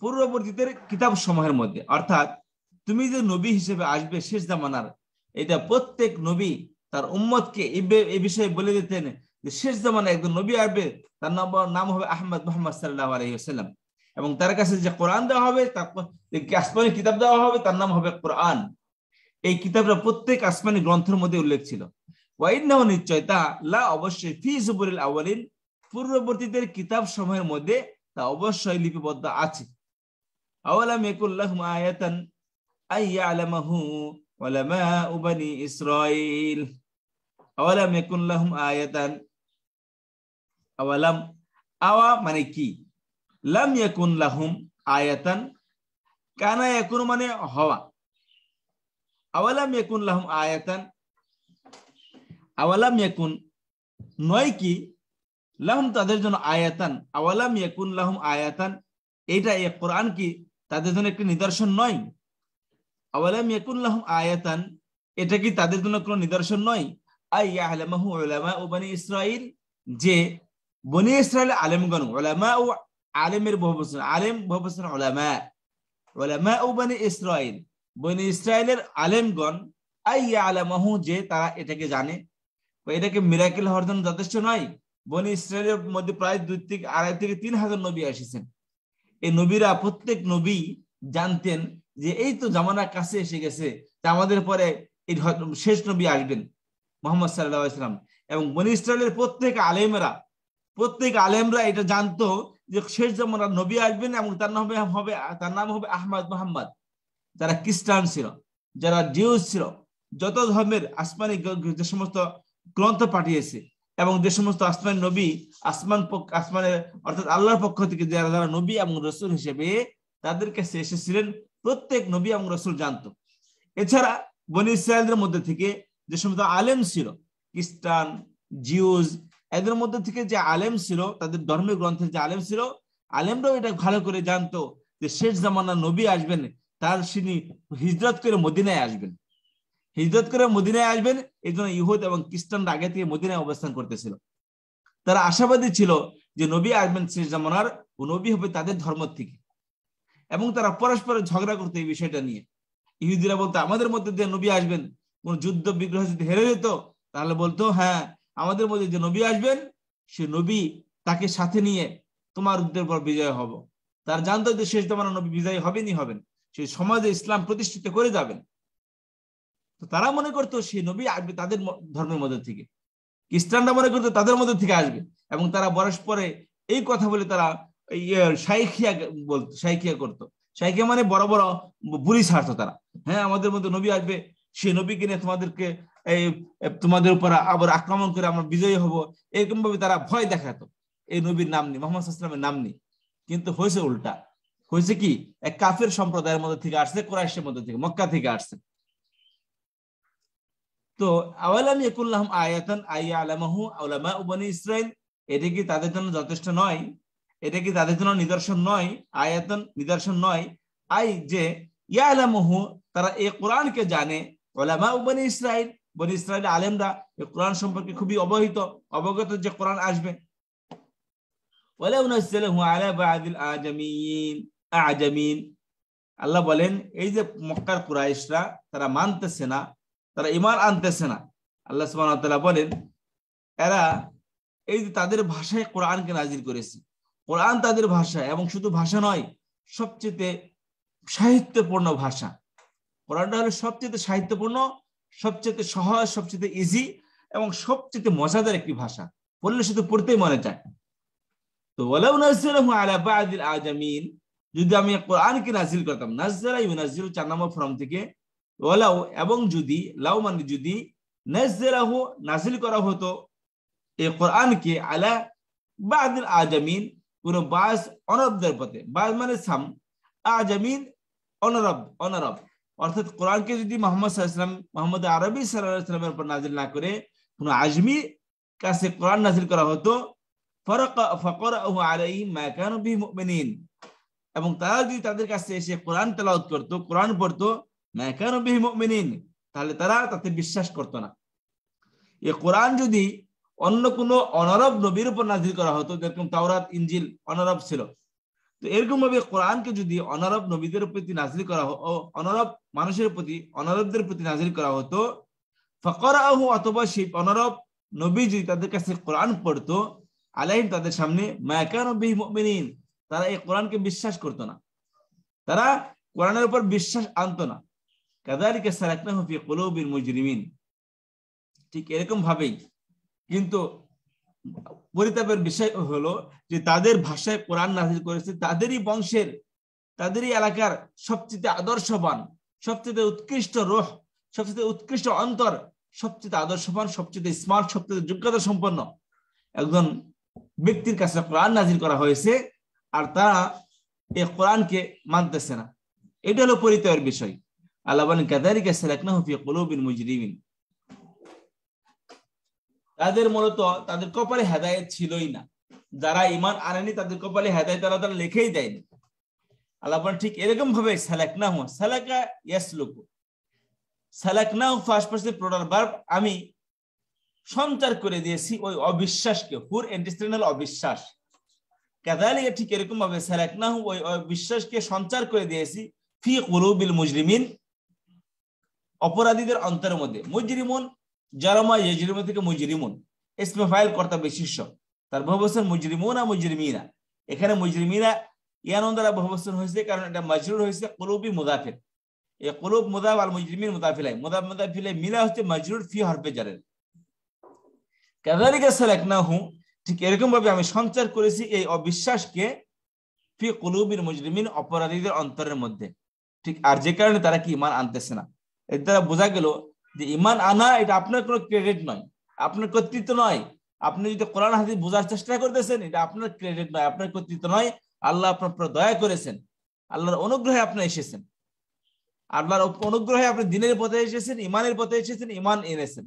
পূর্ববর্তীদের কিতাব সমূহের মধ্যে। অর্থাৎ তুমি যে নবী হিসেবে আসবে শেষ জামানার, এটা প্রত্যেক নবী তার উম্মতকে এই বিষয়ে বলে দিতেন যে শেষ জামানায় একজন নবী আসবে, তার নাম হবে আহমদ মুহাম্মদ সাল্লাল্লাহু আলাইহি ওয়াসাল্লাম, এবং তার কাছে যে কোরআন দেওয়া হবে, তার আসমানি কিতাব দেওয়া হবে, তার নাম হবে কোরআন। এই কিতাবটা প্রত্যেক আসমানি গ্রন্থের মধ্যে উল্লেখ ছিল। ওয়া ইন্নাহু নিশ্চয় তা, লা অবশ্যই, ফি যুবুরিল আউয়ালিন পূর্ববর্তীদের কিতাব সমূহের মধ্যে তা অবশ্যই লিপিবদ্ধ আছে। আওয়ালাম ইয়াকুল লাহুম আয়াতান আই ইয়ালামাহু উলামাউ বানি ইসরাঈল আওয়ালাম ইয়াকুন লাহুম আয়াতান। আওয়ালাম, আওয়া মানে কি, লাম ইয়াকুন লাহুম আয়াতান, কানা ইয়াকুন মানে হওয়া। আওয়ালাম ইয়াকুন লাহুম আয়াতান, আওয়ালাম ইয়াকুন নয় কি, লাহুম তাদের জন্য আয়াতান, আওয়ালাম ইয়াকুন লাহুম আয়াতান, এইটা এই কোরআন কি তাদের জন্য একটি নিদর্শন নয়? আওয়ালাম ইয়াকুন লাহুম আয়াতান, এটা কি তাদের জন্য কোনো নিদর্শন নয়? আই ইয়ালামাহু উলামাউ বনি ইসরাঈল, যে বনি ইসরাঈলের আলেমগণ, উলামা ও আলেমের বহুবচন, আলেম বহুবচন উলামা, উলামাউ বনি ইসরাঈল, বনি ইসরাঈলের আলেমগণ, আই ইয়ালামাহু যে তারা এটাকে জানে। এটাকে মিরাকেল হওয়ার জন্য যথেষ্ট নয়? বনি ইসরায়েলের মধ্যে প্রায় 2,500-3,000 নবী এসেছেন। এই নবীরা প্রত্যেক নবী জানতেন যে এই তো জামানা কাছে এসে গেছে, তা আমাদের পরে এই শেষ নবী আসবেন মুহাম্মদ সাল্লাল্লাহু আলাইহি ওয়াসাল্লাম। এবং বনি ইসরায়েলের প্রত্যেক আলেমরা এটা জানতো যে শেষ জামানার নবী আসবেন এবং তার নাম হবে আহমদ মুহাম্মদ। যারা খ্রিস্টান ছিল, যারা জিউস ছিল, যত ধর্মের আসমানি যে সমস্ত গ্রন্থ পাঠিয়েছে এবং যে সমস্ত আসমানি নবী আসমানের অর্থাৎ আল্লাহর পক্ষ থেকে যারা যারা নবী এবং রসুল হিসেবে তাদের কাছে এসেছিলেন, প্রত্যেক নবী এবং রসুল জানতো। এছাড়া বনি ইসরায়েলদের মধ্যে থেকে যে সমস্ত আলেম ছিল, খ্রিস্টান, জিউস, এদের মধ্যে থেকে যে আলেম ছিল, তাদের ধর্মীয় গ্রন্থের যে আলেম ছিল, আলেমরাও এটা ভালো করে জানতো যে শেষ জামানার নবী আসবেন, তার তিনি হিজরত করে মদিনায় আসবেন। এই জন্য ইহুদ এবং খ্রিস্টানরা আগে থেকে মদিনায় অবস্থান করতেছিল। তারা আশাবাদী ছিল যে নবী আসবেন শেষ জামানার, ও নবী হবে তাদের ধর্ম থেকে। এবং তারা পরস্পর ঝগড়া করতো এই বিষয়টা নিয়ে। ইহুদিরা বলতো আমাদের মধ্যে যে নবী আসবেন, কোন যুদ্ধ বিগ্রহ যদি হেরে যেত তাহলে বলতো হ্যাঁ আমাদের মধ্যে যে নবী আসবেন সে নবী, তাকে সাথে নিয়ে তোমার যুদ্ধের পর বিজয় হব। তারা জানতো যে শেষ জামানার নবী বিজয় হবেন, সেই সমাজে ইসলাম প্রতিষ্ঠিত করে যাবেন। তো তারা মনে করতো সেই নবী আসবে তাদের ধর্মের মধ্যে থেকে, খ্রিস্টানরা মনে করতো তাদের মধ্যে থেকে আসবে। এবং তারা পরস্পরে এই কথা বলে তারা সাইখিয়া করতো। সাইখিয়া মানে বড় বড় বুলি ছাড়তো তারা, হ্যাঁ আমাদের মধ্যে নবী আসবে, সেই নবীকে নিয়ে তোমাদের উপর আবার আক্রমণ করে আমরা বিজয়ী হব, এরকম ভাবে তারা ভয় দেখাতো এই নবীর নাম নিয়ে, মুহাম্মদ সাল্লাল্লাহু আলাইহি ওয়াসাল্লামের নাম নিয়ে। কিন্তু হয়েছে উল্টা, হয়েছে কি, এক কাফের সম্প্রদায়ের মধ্যে থেকে আসছে, কুরাইশের মধ্যে থেকে, মক্কা থেকে আসছে। তো আওয়ালাম ইয়াকুন লাহুম আয়াতান আইয়ালামাহু উলামাউ বনি ইসরাঈল, এটা কি তাদের জন্য যথেষ্ট নয়? এটা কি তাদের জন্য নিদর্শন নয়? আয়াতান নিদর্শন নয়, আই যে ইয়ালামাহু তারা এই কোরআনকে জানে, উলামাউ বনি ইসরাঈল আলেমরা এই কোরআন সম্পর্কে খুবই অবগত যে কোরআন আসবে। ওয়ালাউ নাযালাহু আলা বা'দিল আজামিন, আল্লাহ বলেন এই যে মক্কার কুরাইশরা তারা মানতেছে না, তারা ঈমান আনতেছে না। আল্লাহ সুবহানাহু ওয়া তাআলা বলেন এরা এই যে তাদের ভাষায় কোরআনকে নাজিল করেছে, কোরআন তাদের ভাষা, এবং শুধু ভাষা নয়, সবচেয়ে সাহিত্যপূর্ণ ভাষা। কোরআনটা হলো সবচেয়ে সাহিত্যপূর্ণ, সবচেয়ে সহজ, সবচেয়ে ইজি এবং সবচেয়ে মজাদার একটি ভাষা, পড়লে শুধু পড়তেই মনে চায়। তো ওয়ালাউ নাযালাহু আলা বা'দিল আজামিন, যদি আমি কোরআনকে নাজিল করতাম, নাযালা ইউনাজিলু 4 নম্বর ফর্ম থেকে, ওয়ালাউ এবং যদি, লাউ মানে যদি, নাযালাহু নাজিল করা হতো এই কোরআনকে আলা বা'দিল আজামিন কোন বাস অনরবদের পথে, বাস মানে সাম, আজামিন অনরব, অর্থাৎ কোরআনকে যদি মোহাম্মদ আরবি সাল্লাল্লাহু আলাইহি ওয়াসাল্লামের উপর নাজিল না করে কোন আজমি কাছে কোরআন নাজিল করা হতো, ফাকারাহু আলাইহিম মা কানু বিহি মুমিনিন, এবং তারা যদি তাদের কাছে এসে কোরআন তেলাওয়াত করতো, কোরআন পড়তো, মা কানু বিহি মুমিনিন, তাহলে তারা তাতে বিশ্বাস করতো না। এই কোরআন যদি অন্য কোনো অনরব নবীর উপর নাজিল করা হতো, যেরকম তাওরাত ইনজিল অনরব ছিল, তো এরকম ভাবে কোরআনকে যদি অনরব নবীদের প্রতি নাজিল করা হতো, অনরব মানুষের প্রতি, অনরবদের প্রতি নাজিল করা হতো, ফাকারাহু, অথবা সেই অনরব নবী যদি তাদের কাছে কোরআন পড়তো, আলাইহিম তাদের সামনে, মা কানু বিহি মুমিনিন, তারা এই কোরআনকে বিশ্বাস করতো না, তারা কোরআনের উপর বিশ্বাস আনতো না। কাযালিকা সালাকনাহু ফি কুলুবিল মুজরিমিন, ঠিক এরকম ভাবেই। কিন্তু পরিতাপের বিষয় হলো যে তাদের ভাষায় কোরআন নাযিল করেছে তাদেরই বংশের, তাদেরই এলাকার সবচেয়ে আদর্শবান, সবচেয়ে উৎকৃষ্ট রূহ, সবচেয়ে উৎকৃষ্ট অন্তর, সবচেয়ে আদর্শবান, সবচেয়ে স্মার্ট, সবচেয়ে যোগ্যতা সম্পন্ন একজন ব্যক্তির কাছে কোরআন নাজিল করা হয়েছে, আর তারা এই কোরআনকে মানতেছে না। এটা হলো পরিচয়ের বিষয়। আল্লাহ বলেন কাযালিকা সালাকনাহু ফি কুলুবিল মুজরিমিন, তাদের মূলত তাদের কপালে হেদায়েত ছিলই না। যারা ঈমান আনেনি তাদের কপালে হেদায়েত আল্লাহ তাআলা লিখেই দেয়নি। আল্লাহ বলেন ঠিক এরকম ভাবে সালাকনাহু, সালাকা ইয়াসলুকু, সালাকনাহু ফার্স্ট পারসন প্লুরাল ভার্ব, আমি সঞ্চার করে দিয়েছি ওই অবিশ্বাসকে, হুর ইন্টেস্টিনাল অবিশ্বাস। কাযালিকা ঠিক এরকম ভাবে সালাকনাহু, ওই অবিশ্বাসকে সঞ্চার করে দিয়েছি ফি কুলুবিল মুজরিমিন, অপরাধীদের অন্তরের মধ্যে। মুজরিমুন জারামা ইয়াজরিমু থেকে মুজরিমুন, ইসমে ফাইল কর্তা বিশেষ্য, তার বহুবচন মুজরিমুনা মুজরিমিনা। এখানে মুজরিমিনা ইয়ানুন দ্বারা বহুবচন হয়েছে কারণ এটা মাজরুর হয়েছে কুলুবি মুদাফির। এই কুলুব মুদাফ আল মুজরিমিন মুদাফিলাই, মুদাফ মুদাফিলাই মিলা হচ্ছে মাজরুর ফি হরফে জারের। কাযালিকা সালাকনাহু, ঠিক এরকম ভাবে আমি সঞ্চার করেছি এই অবিশ্বাসকে ফি কুলুবিল মুজরিমিন, অপরাধীদের অন্তরের মধ্যে। ঠিক, আর যে কারণে তারা কি ঈমান আনতেছে না। এর দ্বারা বোঝা গেল যে ঈমান আনা এটা আপনার কোনো ক্রেডিট নয়, আপনার কর্তৃত্ব নয়। আপনি যদি কোরআন হাদিস বোঝার চেষ্টা করতেছেন, এটা আপনার ক্রেডিট নয়, আপনার কর্তৃত্ব নয়। আল্লাহ আপনার উপর দয়া করেছেন, আল্লাহর অনুগ্রহে আপনি এসেছেন, আল্লাহর অনুগ্রহে আপনি দিনের পথে এসেছেন, ঈমানের পথে এসেছেন, ঈমান এনেছেন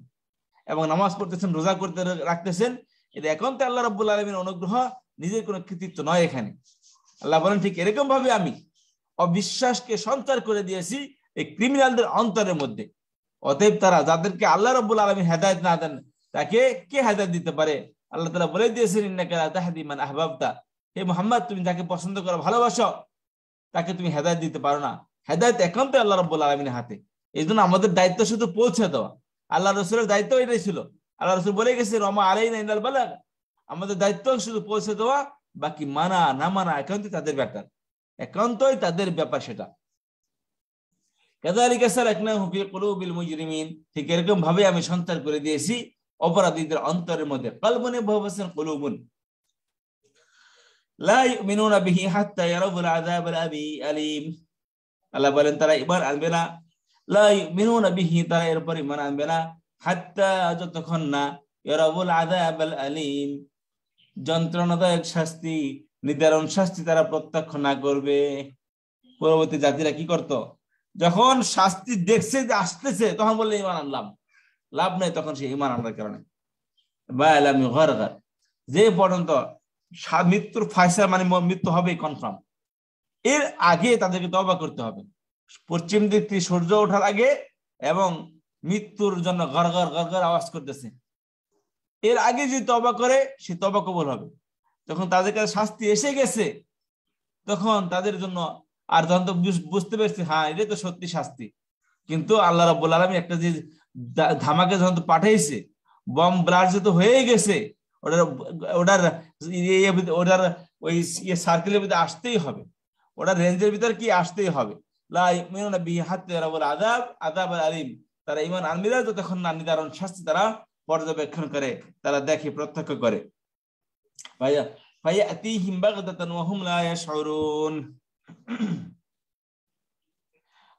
এবং নামাজ পড়তেছেন, রোজা করতে রাখতেছেন। এটা একান্ত আল্লাহ রাব্বুল আলামিনের অনুগ্রহ, নিজের কোনো কৃতিত্ব নয় এখানে। আল্লাহ বলেন ঠিক এরকম ভাবে আমি অবিশ্বাসকে সঞ্চার করে দিয়েছি এই ক্রিমিনালদের অন্তরের মধ্যে। অতএব তারা, যাদেরকে আল্লাহ রাব্বুল আলামিন হেদায়েত না দেন, তাকে কে হেদায়েত দিতে পারে? আল্লাহ তাআলা বলে দিয়েছেন ইন্নাকা লা তাহদি মান আহবাবতা, হে মুহাম্মদ তুমি যাকে পছন্দ করো, ভালোবাসো, তাকে তুমি হেদায়েত দিতে পারো না। হেদায়েত একান্ত আল্লাহ রাব্বুল আলামিনের হাতে। এইজন্য আমাদের দায়িত্ব শুধু পৌঁছে দেওয়া। আল্লাহ রাসূলের দায়িত্ব এটাই ছিল। আল্লাহ রাসূল বলে গেছে রমা আলাইনা ইল্লাল বালাগ, আমাদের দায়িত্ব শুধু পৌঁছে দেওয়া, বাকি মানা না মানা একান্তই তাদের ব্যাপার, একান্তই তাদের ব্যাপার সেটা। কাযালিকা সালাকনাহু ফি কুলুবিল মুজরিমিন, ঠিক এরকম ভাবে আমি সঞ্চার করে দিয়েছি অপরাধীদের অন্তরের মধ্যে। কলবুনে বহুবচন কুলুবুন, লা ইউমিনুনা বিহি হাত্তা ইয়ারাউল আযাবাল আলীম। আল্লাহ বলেন তারা ঈমান আনবে না, লা ইউমিনুনা বিহি, তারা এর উপর ঈমান আনবে না, হাত্তা, যতক্ষণ না, ইয়ারাউল আযাবাল আলীম, যন্ত্রণাদায়ক শাস্তি, নিদারুণ শাস্তি তারা প্রত্যক্ষ না করবে। পরবর্তী জাতিরা কি করত? যখন শাস্তি দেখছে যে আসতেছে, তখন বললে ঈমান আনলাম, লাভ নাই তখন সে ঈমান আনার কারণে। যে পর্যন্ত মৃত্যুর ফায়সালা, মানে মৃত্যু হবে কনফার্ম, এর আগে তাদেরকে তওবা করতে হবে। পশ্চিম দিক থেকে সূর্য ওঠার আগে এবং মৃত্যুর জন্য গড়গড় গড়গড় আওয়াজ করতেছে, এর আগে যদি তওবা করে সে তওবা কবুল হবে। যখন তাদের কাছে শাস্তি এসে গেছে, তখন তাদের জন্য, আর যখন তো বুঝতে পেরেছে হ্যাঁ এটা তো সত্যি শাস্তি, কিন্তু আল্লাহ রাব্বুল আলামিন একটা যে ধামাকে যখন তো পাঠাইছে, বম ব্লাস্ট তো হয়ে গেছে, ওটার ওটার ওটার ওই সার্কেলের ভিতরে আসতেই হবে, ওটার রেঞ্জের ভিতরে কি আসতেই হবে। লা ইউমিনুনা বিহি হাত্তা ইয়ারাউল আযাবাল আলীম, তারা ঈমান আনবে না যতক্ষণ না নিদারুণ শাস্তি তারা পর্যবেক্ষণ করে, তারা দেখে, প্রত্যক্ষ করে। ফায়াতিহিম বাগতাতান ওয়া হুম লা ইয়াশউরুন,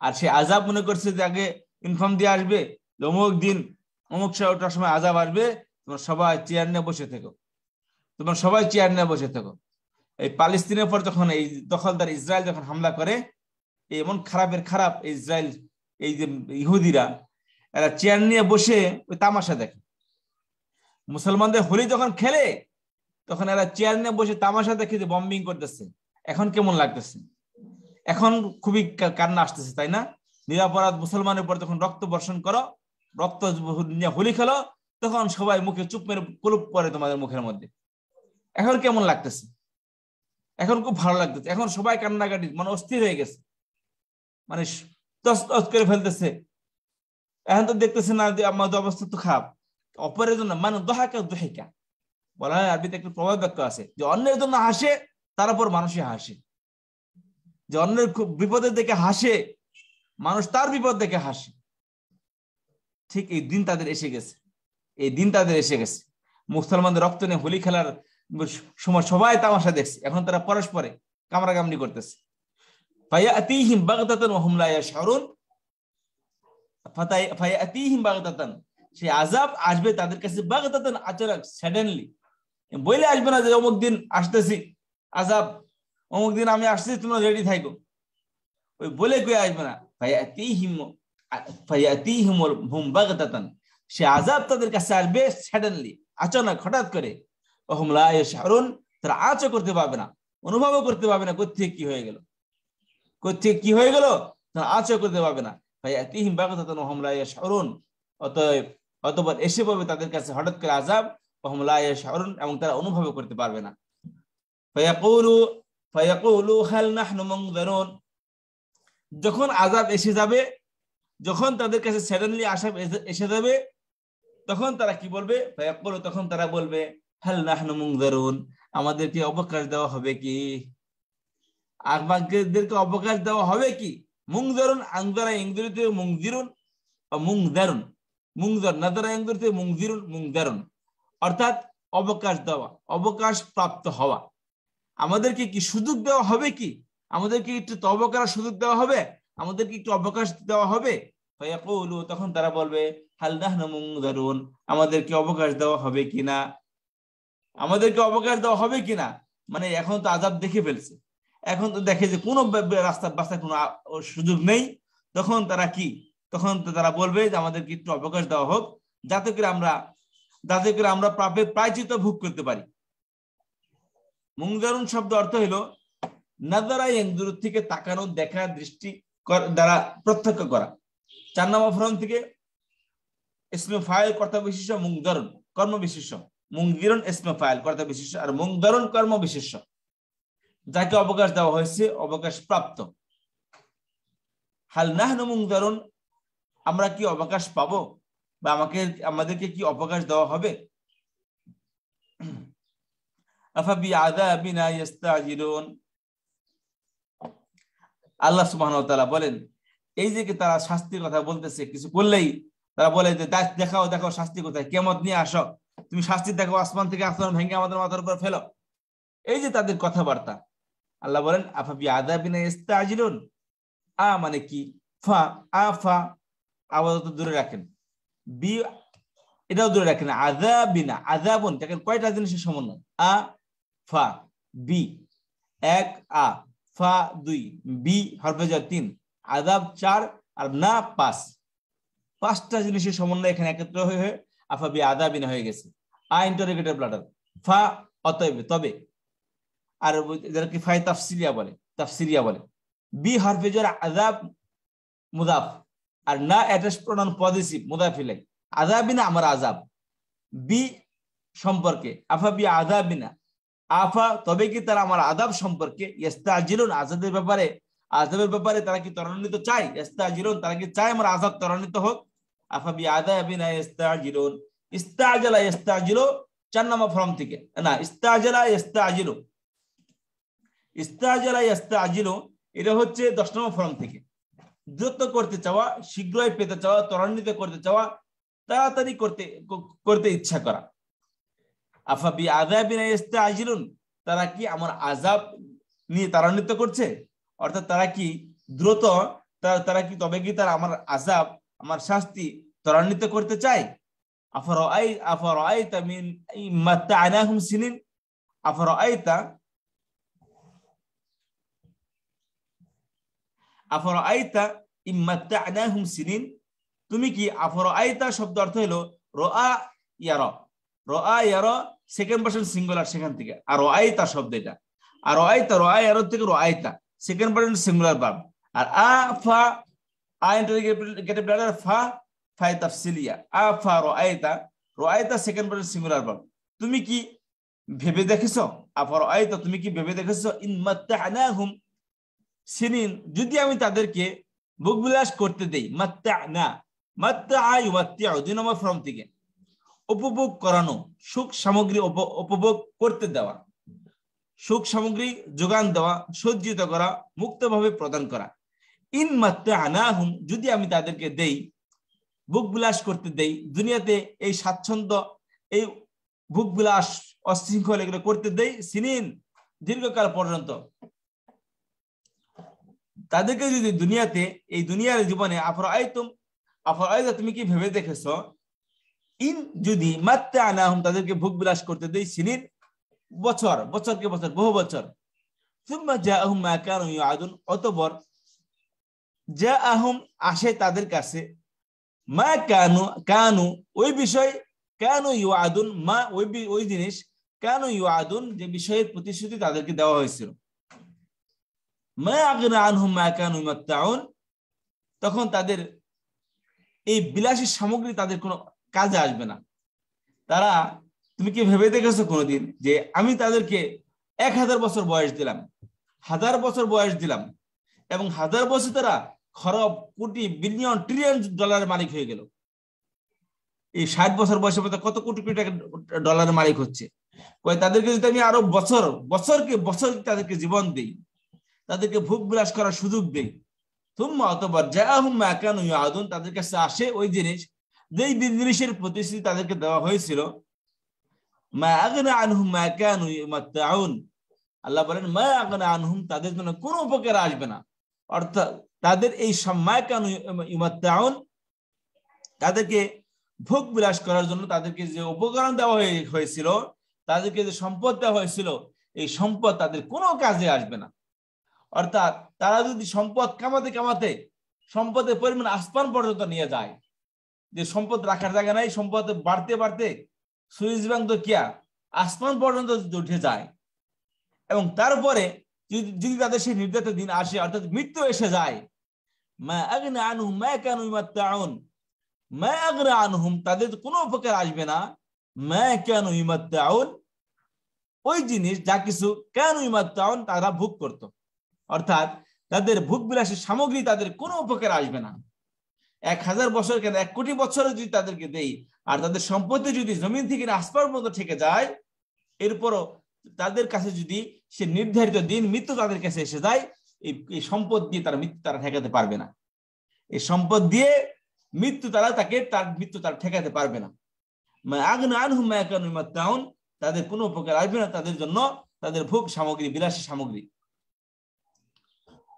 আর সে আযাব মনে করছে যে আগে ইনফর্ম দিয়ে আসবে, অমুক দিন অমুক সময় আযাব আসবে, তোমরা সবাই চেয়ার নিয়ে বসে থেকো, তোমরা সবাই চেয়ার নিয়ে বসে থেকো। এই পালেস্তিনের পর যখন এই দখলদার ইসরায়েল যখন হামলা করে, এমন খারাপের খারাপ ইসরায়েল, এই যে ইহুদিরা, এরা চেয়ার নিয়ে বসে ওই তামাশা দেখে। মুসলমানদের হোলি যখন খেলে, তখন এরা চেয়ার নিয়ে বসে তামাশা দেখে যে বম্বিং করতেছে। এখন কেমন লাগতেছে? এখন খুবই কান্না আসতেছে, তাই না? নিরাপরাধ মুসলমানের উপর যখন রক্ত বর্ষণ করো, রক্ত নিয়ে হোলি খেলো, তখন সবাই মুখে চুপ মেরে কুলুপ করে তোমাদের মুখের মধ্যে। এখন কেমন লাগতেছে? এখন খুব ভালো লাগতেছে। এখন সবাই কান্নাকাটি, মানে অস্থির হয়ে গেছে, মানে তস করে ফেলতেছে। এখন তো দেখতেছে না যে আমাদের অবস্থা তো খারাপ। অপরের জন্য মানে দহাকা দহিকা বলা হয়, আরবিতে একটা প্রবাদ বাক্য আছে যে অন্যের জন্য হাসে, তার উপর মানুষই হাসে। যে অন্যের খুব বিপদের দেখে হাসে, মানুষ তার বিপদ দেখে হাসে। ঠিক এই দিন তাদের এসে গেছে, এই দিন তাদের এসে গেছে। মুসলমানদের রক্ত নিয়ে হোলি খেলার সময় সবাই তামাশা দেখছে, এখন তারা পরস্পরে কামড়াকামড়ি করতেছে। ফায়াতিহিম বাগতাতান ওয়া হুম লা ইয়াশউরুন, ফায়াতিহিম বাগতাতান, সেই আযাব আসবে তাদের কাছে বাগতাতান, আচানক, সাডেনলি। বলে আসবে না যে অমুক দিন আসতেছি আযাব, অমুক দিন আমি আসছি, তোমরা রেডি থাকো, ওই বলে কই আসবে না। ফায়াতিহিমুল হুম বাগতাতান, সে আযাব তাদের কাছে আসবে সাডেনলি, আচানক, হঠাৎ করে। ওহুম লা ইয়াশউরুন, তারা আঁচও করতে পারবে না, অনুভবও করতে পারবে না কোত্থেকে কি হয়ে গেল, কোত্থেকে কি হয়ে গেল, তারা আঁচও করতে পারবে না। ফায়াতিহিম বাগতাতান ওহুম লা ইয়াশউরুন, অতএব অতঃপর এসে পড়বে তাদের কাছে হঠাৎ করে আযাব, ওহুম লা ইয়াশউরুন, এবং তারা অনুভবও করতে পারবে না। ফায়াকুলু ফায়াকুলু হাল নাহনু মুনযিরুন, যখন আযাব এসে যাবে, যখন তাদের কাছে সাডেনলি আযাব এসে যাবে, তখন তারা কি বলবে, ফায়াকুলু, তখন তারা বলবে, হাল নাহনু মুনযিরুন, আমাদেরকে অবকাশ দেওয়া হবে কি, আমাদেরকে অবকাশ দেওয়া হবে কি। মুনযিরুন, আনযারা ইনযিরুতে মুনযিরুন, মুনযিরুন, মুনযির, নাযারা ইনযিরুতে মুনযিরুন, মুনযিরুন, অর্থাৎ অবকাশ দেওয়া, অবকাশ প্রাপ্ত হওয়া। আমাদেরকে কি সুযোগ দেওয়া হবে কি, আমাদেরকে একটু তওবা করার সুযোগ দেওয়া হবে, আমাদেরকে একটু অবকাশ দেওয়া হবে। ফায়াকুলু, তখন তারা বলবে, হাল নাহনু মুনযিরুন, আমাদেরকে অবকাশ দেওয়া হবে কিনা, আমাদেরকে অবকাশ দেওয়া হবে কিনা। মানে এখন তো আযাব দেখে ফেলছে, এখন তো দেখে যে কোনো রাস্তা বাঁচার কোনো সুযোগ নেই, তখন তারা কি, তখন তো তারা বলবে যে আমাদেরকে একটু অবকাশ দেওয়া হোক, যাতে করে আমরা পাপের প্রায়শ্চিত্ত ভোগ করতে পারি। মুনযিরুন শব্দ অর্থ হলো নাযারা ইয়ানজুরু থেকে তাকানো, দেখা, দৃষ্টি দ্বারা প্রত্যক্ষ করা। 4 নম্বর ফরম থেকে ইসমে ফাইল কর্তা বিশেষ্য, মুনযিরুন কর্ম বিশেষ্য, মুনযিরুন ইসমে ফাইল কর্তা বিশেষ্য, আর মুনযিরুন কর্ম বিশেষ্য, যাকে অবকাশ দেওয়া হয়েছে, অবকাশ প্রাপ্ত। হাল নাহনু মুনযিরুন, আমরা কি অবকাশ পাবো, বা আমাদেরকে কি অবকাশ দেওয়া হবে। আফাবিআযাবিনা ইস্তাজিলুন, আল্লাহ সুবহানাহু ওয়া তাআলা বলেন, এই যে তারা শাস্তির কথা বলতেছে, কিছু করলেই তারা বলে যে দেখাও দেখাও শাস্তি কোথায়, কিয়ামত নিয়ে আসো, তুমি শাস্তি দেখো, আসমান থেকে আসমান ভেঙে আমাদের মাথার উপর ফেলো, এই যে তাদের কথাবার্তা। আল্লাহ বলেন, আফাবিআযাবিনা ইস্তাজিলুন, মানে কি, ফা, আফা আপাতত দূরে রাখেন, বি এটাও দূরে রাখেন, আযাবিনা, আযাবুন, দেখেন কয়টা জিনিসের সমন্বয়, আ ফা, বি 1, আ ফা 2, বি হরফে জার 3, আযাব 4, আর না 5, 5টা জিনিসের সমন্বয় এখানে একত্র হয়ে আফাবিআযাবিনা হয়ে গেছে। আ ইন্টারোগেটিভ লেটার, ফা অতএব, তবে, আর যাকে ফাই তাফসিরিয়া বলে, বি হরফে জার আযাব মুদাফ, আর না অ্যাটাচ প্রোনাউন পজিটিভ মুদাফ ইলাইহি, আযাবিনা আমার আযাব, বি সম্পর্কে আফাবিআযাবিনা, আফা তবে কি তারা আমার আযাব সম্পর্কে, ইস্তাজিলুন আযাবের ব্যাপারে তারা কি ত্বরান্বিত চায়, ইস্তাজিলুন তারা কি চায় আমার আযাব ত্বরান্বিত হোক। আফাবিআযাবিনা ইস্তাজিলুন, ইস্তাজালা ইস্তাজিলু 4 নম্বর ফর্ম থেকে, না ইস্তাজালা ইস্তাজিলু, ইস্তাজালা ইস্তাজিলু এটা হচ্ছে 10 নম্বর ফর্ম থেকে, দ্রুত করতে চাওয়া, শীঘ্রই পেতে চাওয়া, ত্বরান্বিত করতে চাওয়া, তাড়াতাড়ি করতে ইচ্ছা করা। আফাবিআযাবিনা ইস্তাজিলুন, তারা কি আমার আযাব নিয়ে ত্বরান্বিত করছে, অর্থাৎ তারা কি দ্রুত, তারা কি তবে কি তারা আমার আযাব, আমার শাস্তি ত্বরান্বিত করতে চায়। আফারাআইতা মিন মাত্তা'নাহুম সিনিন, আফারাআইতা ইম্মাত্তা'নাহুম সিনিন, তুমি কি, আফারাআইতা শব্দ অর্থ হলো রাআ ইয়ারা, রাআ ইয়ারা সেকেন্ড পারসন সিঙ্গুলার, সেখান থেকে, আর রাআইতা শব্দ এটা, আর রাআ ইয়ারা থেকে রাআইতা সেকেন্ড পারসন সিঙ্গুলার ভার্ব, আর আফা ইন্টারোগেটিভ লেটার ফা, ফাই তাফসিলিয়া, আফা রাআইতা সেকেন্ড পারসন সিঙ্গুলার ভার্ব, তুমি কি ভেবে দেখেছো, আফারাআইতা তুমি কি ভেবে দেখেছো, ইন মাত্তা'নাহুম সিনিন, যদি আমি তাদেরকে ভোগবিলাস করতে দেই, মাত্তা'a ইউমাত্তি'উ 2 নম্বর ফর্ম থেকে, উপভোগ করানো, সুখ সামগ্রী উপভোগ করতে দেওয়া, সুখ সামগ্রী যোগান দেওয়া, সজ্জিত করা, মুক্তভাবে প্রদান করা। ইন মাত্তা'নাহুম, যদি আমি তাদেরকে দেই, ভোগবিলাস করতে দেই, দুনিয়াতে এই স্বাচ্ছন্দ্য, এই ভোগবিলাস, অশৃঙ্খল এগুলো করতে দেই, সিনিন দীর্ঘকাল পর্যন্ত, তাদেরকে যদি দুনিয়াতে, এই দুনিয়ার জীবনে, আফরাআইতুম আফারাইতা তুমি কি ভেবে দেখেছো, ইন যদি মাত্তানাহুম তাদেরকে ভোগ বিলাস করতে দেই সিনিন বছর, বছরকে বছর, বহু বছর, সুম্মা জাআহুম মা কানু ইউআদুন, অতঃপর জাআহুম আসে তাদের কাছে, মা কানু কানু ওই বিষয়, কানু ইউআদুন মা ওই জিনিস, কানু ইউআদুন যে বিষয়ের প্রতিশ্রুতি তাদেরকে দেওয়া হয়েছিল, মা আগনা আনহুম মা কানু ইমাত্তাউন, তখন তাদের এই বিলাসী সামগ্রী তাদের কোনো কাজে আসবে না। তারা, তুমি কি ভেবে দেখেছো কোনোদিন যে আমি তাদেরকে 1000 বছর বয়স দিলাম, 1000 বছর বয়স দিলাম, এবং 1000 বছর তারা খরব কোটি বিলিয়ন ট্রিলিয়ন ডলারের মালিক হয়ে গেল। এই 60 বছর বয়সে কত কোটি কোটি টাকা ডলারের মালিক হচ্ছে। তাদেরকে যদি আমি আরো বছরকে বছর তাদেরকে জীবন দেই, তাদেরকে ভোগ বিলাস করার সুযোগ দেই, তুম্মা অতঃপর জাআহুম মা কানু ইউআদুন তাদের কাছে আসে ওই জিনিস, যেই জিনিসের প্রতিশ্রুতি তাদেরকে দেওয়া হয়েছিল, মা আগনা আনহুম মা কানু ইমাত্তাউন, আল্লাহ বলেন মা আগনা আনহুম তাদের জন্য কোনো উপকার আসবে না। অর্থাৎ তাদের এই মা কানু ইমাত্তাউন, তাদেরকে ভোগ বিলাস করার জন্য তাদেরকে যে উপকরণ দেওয়া হয়েছিল, তাদেরকে যে সম্পদ দেওয়া হয়েছিল, এই সম্পদ তাদের কোনো কাজে আসবে না। অর্থাৎ তারা যদি সম্পদ কামাতে কামাতে সম্পদের পরিমাণ আসমান পর্যন্ত নিয়ে যায়, যে সম্পদ রাখার জায়গা নাই, সম্পদ বাড়তে বাড়তে সুইচ ব্যাংক তো কিয়া আসমান পর্যন্ত উঠে যায়, এবং তারপরে যদি তাদের সেই নির্ধারিত দিন আসে, অর্থাৎ মৃত্যু এসে যায়, মা আগনা আনহুম মা কানু ইমাত্তাউন, মা আগনা আনহুম তাদের কোনো উপকার আসবে না, মা কানু ইমাত্তাউন ওই জিনিস যা কিছু কানু ইমাত্তাউন তারা ভোগ করত। অর্থাৎ তাদের ভোগ বিলাসের সামগ্রী তাদের কোনো উপকার আসবে না। 1000 বছর কেন 1 কোটি বছর যদি তাদেরকে দেই, আর তাদের সম্পত্তি যদি জমিন থেকে আসমান পর্যন্ত থেকে যায়, এরপরও তাদের কাছে যদি সে নির্ধারিত দিন মৃত্যু তাদের কাছে এসে যায়, এই সম্পদ দিয়ে তারা মৃত্যু তারা ঠেকাতে পারবে না। এই সম্পদ দিয়ে মৃত্যু তার মৃত্যু তারা ঠেকাতে পারবে না। আগনা আনহুম মা কানু ইমাত্তাউন তাদের কোনো উপকার আসবে না তাদের জন্য, তাদের ভোগ সামগ্রী, বিলাসী সামগ্রী।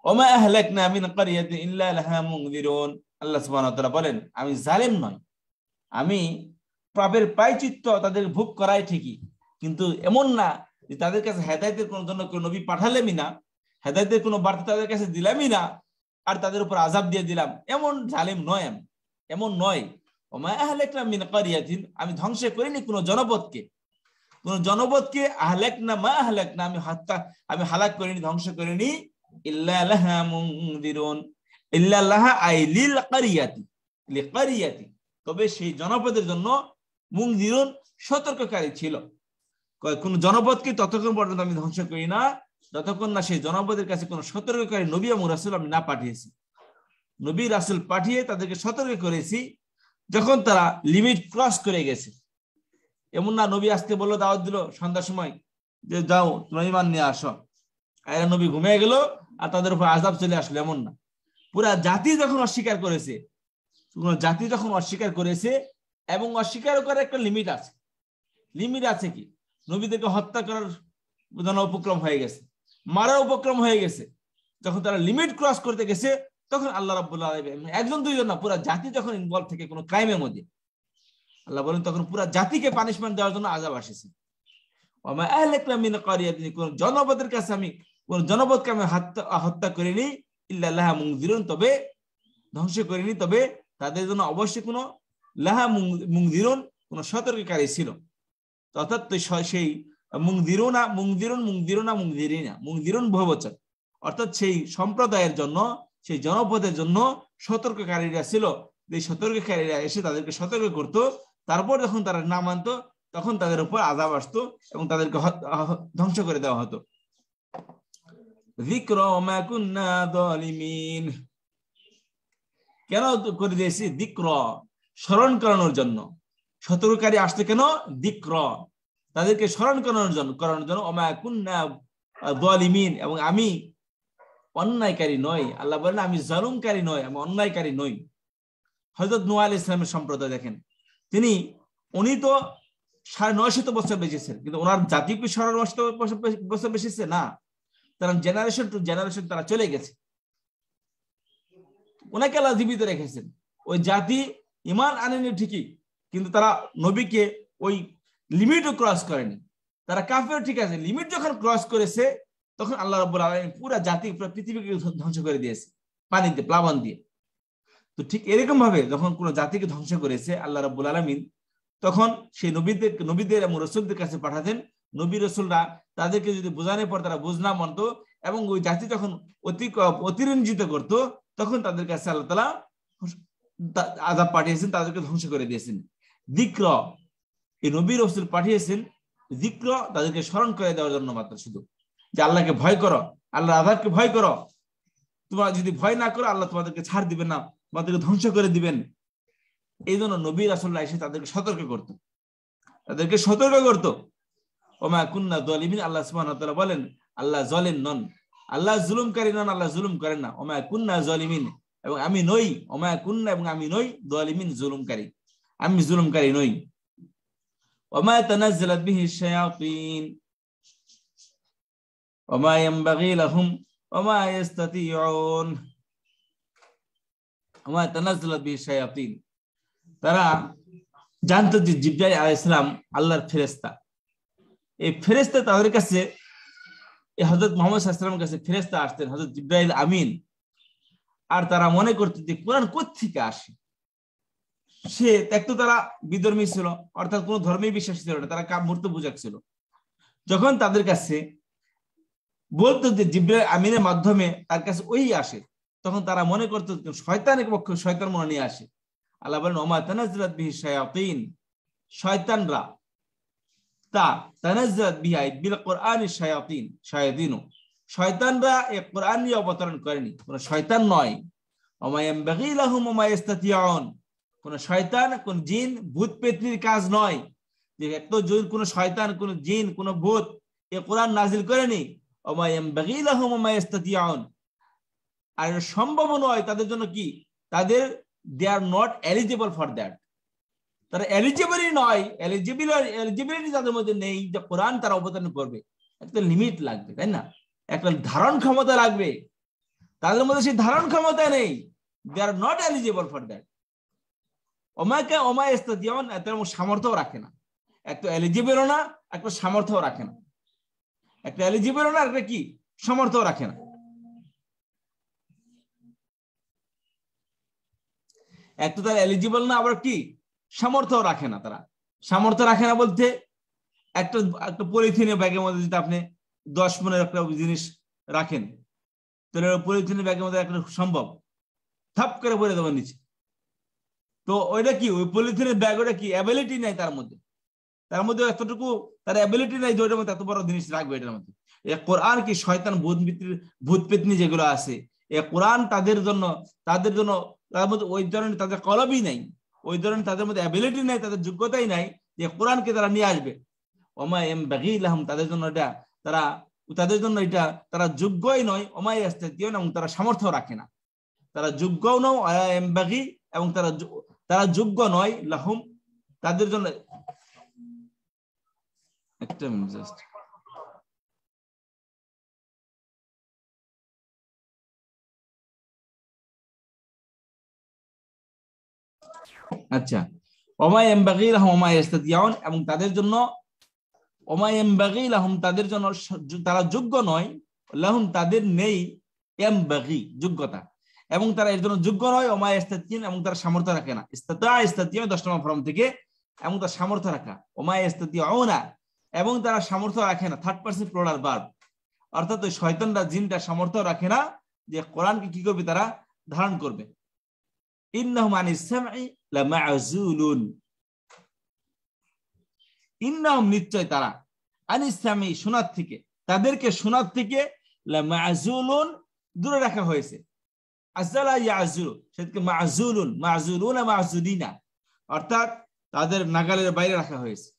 ওমা আহলাকনা মিন ক্বরিয়াতিন ইল্লা লাহা মুনযিরুন, আল্লাহ সুবহানাহু ওয়া তাআলা বলেন আমি জালেম নই, আমি পাপের প্রায়শ্চিত্ত তাদের ভোগ করাই ঠিকই, কিন্তু এমন না যে তাদের কাছে হেদায়েতের কোনো জন্য কোনো নবী পাঠালামই না, হেদায়েতের কোনো বার্তা তাদের কাছে দিলামই না, আর তাদের উপর আযাব দিয়ে দিলাম, এমন জালেম নয় আমি, এমন নয়। ওমা আহলাকনা মিন ক্বরিয়াতিন আমি ধ্বংস করিনি কোনো জনপদকে, কোন জনপদকে আহলাকনা মা আহলাকনা আমি হালাক করিনি, ধ্বংস করিনি, ইল্লা লাহা মুনযিরুন, ইল্লা লাহা আই লিল ক্বরিয়াতি, লিক্বরিয়াতি তবে সেই জনপদের জন্য, মুনযিরুন সতর্ককারী ছিল। কোন জনপদকে ততক্ষণ পর্যন্ত আমি ধ্বংস করি না যতক্ষণ না সেই জনপদের কাছে কোন সতর্ককারী নবী এবং রাসূল আমি না পাঠিয়েছি। নবী রাসূল পাঠিয়ে তাদেরকে সতর্ক করেছি যখন তারা লিমিট ক্রস করে গেছে। এমন না নবী আজকে বললো, দাওয়াত দিল সন্ধ্যার সময় যে যাও তোমরা ঈমান নিয়ে আসো, আর নবী ঘুমিয়ে গেল আর তাদের উপর আযাব চলে আসলো, এমন না। পুরা জাতি যখন অস্বীকার করেছে, এবং অস্বীকার করার একটা লিমিট আছে। লিমিট আছে কি? নবীদেরকে হত্যা করার জন্য উপক্রম হয়ে গেছে, মারার উপক্রম হয়ে গেছে। যখন তারা লিমিট ক্রস করতে গেছে, তখন আল্লাহ রাব্বুল আলামিন, একজন দুইজন না, পুরা জাতি যখন ইনভলভ থেকে কোনো ক্রাইমের মধ্যে, আল্লাহ বলেন তখন পুরা জাতিকে পানিশমেন্ট দেওয়ার জন্য আযাব আসেছে। ওমা আহলাকনা মিন ক্বরিয়াতিন কোন জনপদের কাছে আমি, কোন জনপদকে আমি হত্যা করিনি, ইল্লা লাহা মুনযিরুন তবে ধ্বংস করিনি, তবে তাদের জন্য অবশ্যই কোনো লাহা মুনযিরুন কোন সতর্ককারী ছিল। অর্থাৎ সেই মুনযিরুন বহুবচন, অর্থাৎ সেই সম্প্রদায়ের জন্য, সেই জনপদের জন্য সতর্ককারীরা ছিল। এই সতর্ককারীরা এসে তাদেরকে সতর্ক করতো, তারপর যখন তারা না মানত তখন তাদের উপর আযাব আসতো এবং তাদেরকে ধ্বংস করে দেওয়া হতো। যিকরা ওয়া মা কুননা যালিমিন, কেন করে দিয়েছি? যিকরা স্মরণ করানোর জন্য। সতর্ককারী আসতো কেন? যিকরা তাদেরকে স্মরণ করানোর জন্য। ওয়া মা কুননা যালিমিন এবং আমি অন্যায়কারী নই। আল্লাহ বলেন আমি জালিমকারী নই, আমি অন্যায়কারী নই। হযরত নূহ আলাইহিস সালামের সম্প্রদায় দেখেন, উনি তো 950 বছর বেঁচেছেন, কিন্তু ওনার জাতি কি 950 বছর বেঁচেছে? না, তারা জেনারেশন টু জেনারেশন তারা চলে গেছে। ওনাকে আল্লাহ জীবিত রেখেছেন, ওই জাতি ঈমান আনেনি ঠিকই, কিন্তু তারা নবীকে ওই লিমিটও ক্রস করেনি। তারা কাফের, ঠিক আছে, লিমিট যখন ক্রস করেছে তখন আল্লাহ রাব্বুল আলামিন পুরো জাতি, পুরো পৃথিবীকে ধ্বংস করে দিয়েছে পানিতে, প্লাবন দিয়ে। তো ঠিক এরকম ভাবে যখন কোন জাতিকে ধ্বংস করেছে আল্লাহ রাব্বুল আলামিন, তখন সেই নবীদের এবং রসুলদের কাছে পাঠাতেন। নবী রসুলরা তাদেরকে যদি বোঝানোর পর তারা বুঝ না মানত এবং ওই জাতি যখন অতিরঞ্জিত করত, তখন তাদের কাছে আল্লাহ তাআলা আযাব পাঠিয়েছেন, তাদেরকে ধ্বংস করে দিয়েছেন। যিকর, এই নবী রসুল পাঠিয়েছেন যিকর, তাদেরকে স্মরণ করে দেওয়ার জন্য মাত্র, শুধু যে আল্লাহকে ভয় করো, আল্লাহর আযাবকে ভয় করো। তোমরা যদি ভয় না করো আল্লাহ তোমাদেরকে ছাড় দিবেন না, তোমাদেরকে ধ্বংস করে দিবেন। এই জন্য নবী রাসূলুল্লাহ এসে তাদেরকে সতর্ক করত। ওমা কুন্না যালিমিন, আল্লাহ সুবহানাহু ওয়া তাআলা বলেন আল্লাহ জালিম নন, আল্লাহ জুলুমকারী নন, আল্লাহ জুলুম করেন না। ওমা কুন্না যালিমিন, এবং আমি নই, ওমা কুন্না, এবং আমি নই, যালিমিন, জুলুমকারী, আমি জুলুমকারী নই। ওমা তানাজ্জালাত বিহি শায়াতিন ওমা ইয়ানবাগী লাহুম ওমা ইস্তাতিউন। ওমা তানাজ্জালাত বিহি শায়াতিন, তারা জানতো যে জিবরাইল আলাইহিস সালাম আল্লাহর ফেরেশতা। এই ফেরেশতা তাদের কাছে, এই হযরত মুহাম্মদ সাল্লাল্লাহু আলাইহি ওয়াসাল্লামের কাছে ফেরেশতা আসতেন, হযরত জিবরাইল আমিন। আর তারা মনে করত যে কোরআন কোত্থেকে আসে। সে একটু তারা বিধর্মী ছিল, অর্থাৎ কোন ধর্মে বিশ্বাস ছিল না, তারা মূর্তি পূজক ছিল। যখন তাদের কাছে বলতো যে জিবরাইল আমিনের মাধ্যমে তার কাছে ওই আসে, তখন তারা মনে করত শয়তানের পক্ষ, শয়তান মনে নিয়ে আসে। আল্লাহ বলেন ওমা তানাজ্জালাত বিহি শায়াতিন, শয়তানরা তানাজ্জালাত বিহি বিল কোরআনি শায়াতিন, শয়তানরা এই কোরআন নিয়ে অবতরণ করেনি, কোন শয়তান নয়। ওমা ইয়ানবাগী লাহুম ওমা ইস্তাতিউন, কোন শয়তান, কোন জিন, ভূত পেত্নীর কাজ নয় যে একটু কোন শয়তান, কোন জিন, কোন ভূত এই কোরআন নাজিল করেনি। ওমা ইয়ানবাগী লাহুম ওমা ইস্তাতিউন, আর সম্ভব নয় তাদের জন্য, কি তাদের, they are not eligible for that, তারা এলিজিবলই নয়, এলিজিবিলিটি তাদের মধ্যে নেই যে কোরআন তারা অবতরণ করবে। একটা লিমিট লাগবে, তাই না? একটা ধারণ ক্ষমতা লাগবে, তাদের মধ্যে সেই ধারণ ক্ষমতা নেই। They are not eligible for that. ওমা ইস্তাতিউন, এত সামর্থ্য রাখে না, একটা এলিজিবলও না, একটা সামর্থ্য রাখে না, একটা এলিজিবলও না, একটা কি সামর্থ্য রাখে না। এক তো তারা এলিজিবল না, আবার কি সামর্থ্য রাখে না। তারা সামর্থ্য রাখে না বলতে, একটা পলিথিনের ব্যাগের মধ্যে যদি আপনি 10 মনের একটা জিনিস রাখেন, তাহলে পলিথিনের ব্যাগের মধ্যে একটা সম্ভব থাপ করে পড়ে দেবেন নিচে। তো ওইটা কি, ওই পলিথিনের ব্যাগ, ওটা কি অ্যাবিলিটি নাই তার মধ্যে এতটুকু তার অ্যাবিলিটি নাই যে ওইটার মধ্যে এত বড় জিনিস রাখবে এটার মধ্যে। এই কোরআন কি শয়তান, ভূত পেত্নী যেগুলো আছে, এই কোরআন তাদের জন্য তার মধ্যে ওই ধরনের তাদের কলবই নাই, ওই ধরনের তাদের মধ্যে অ্যাবিলিটি নাই, তাদের যোগ্যতাই নাই যে কোরআনকে তারা নিয়ে আসবে। ওমা ইয়ানবাগী লাহুম, তাদের জন্য এটা তারা যোগ্যই নয়। ওমা ইস্তাতিউন, এবং তারা সামর্থ্য রাখে না, তারা যোগ্যও নয়। ইয়ানবাগী, এবং তারা যোগ্য নয়, লাহুম, তাদের জন্য। একটা মিনিট জাস্ট। আচ্ছা, ওমা ইয়ানবাগী লাহুম ওমা ইস্তাতিউন, এবং তাদের জন্য, ওমা ইয়ানবাগী লাহুম, তাদের জন্য তারা যোগ্য নয়, লাহুম, তাদের নেই, ইয়ানবাগী, যোগ্যতা, এবং তারা এর জন্য যোগ্য নয়। ওমা ইস্তাতিউন, এবং তারা সামর্থ্য রাখে না। ইস্তাতিউন 10 নম্বর ফর্ম থেকে, এবং তার সামর্থ্য রাখা। ওমা ইস্তাতিউনা, এবং তারা সামর্থ্য রাখে না, থার্ড পারসন প্লুরাল ভার্ব, অর্থাৎ ওই শয়তানরা, জিনটা সামর্থ্য রাখে না যে কোরআনকে কি করবে, তারা ধারণ করবে। ইন্নাহুম আনিস সামঈ লামাযুলুন, ইন্নাহুম, নিশ্চয় তারা, আনিস সামঈ, শোনার থেকে, তাদেরকে শোনার থেকে, লামাযুলুন, দূরে রাখা হয়েছে। আযলা ইয়াযুলু, সেটাকে মাযুলুনা, অর্থাৎ তাদের নাগালের বাইরে রাখা হয়েছে।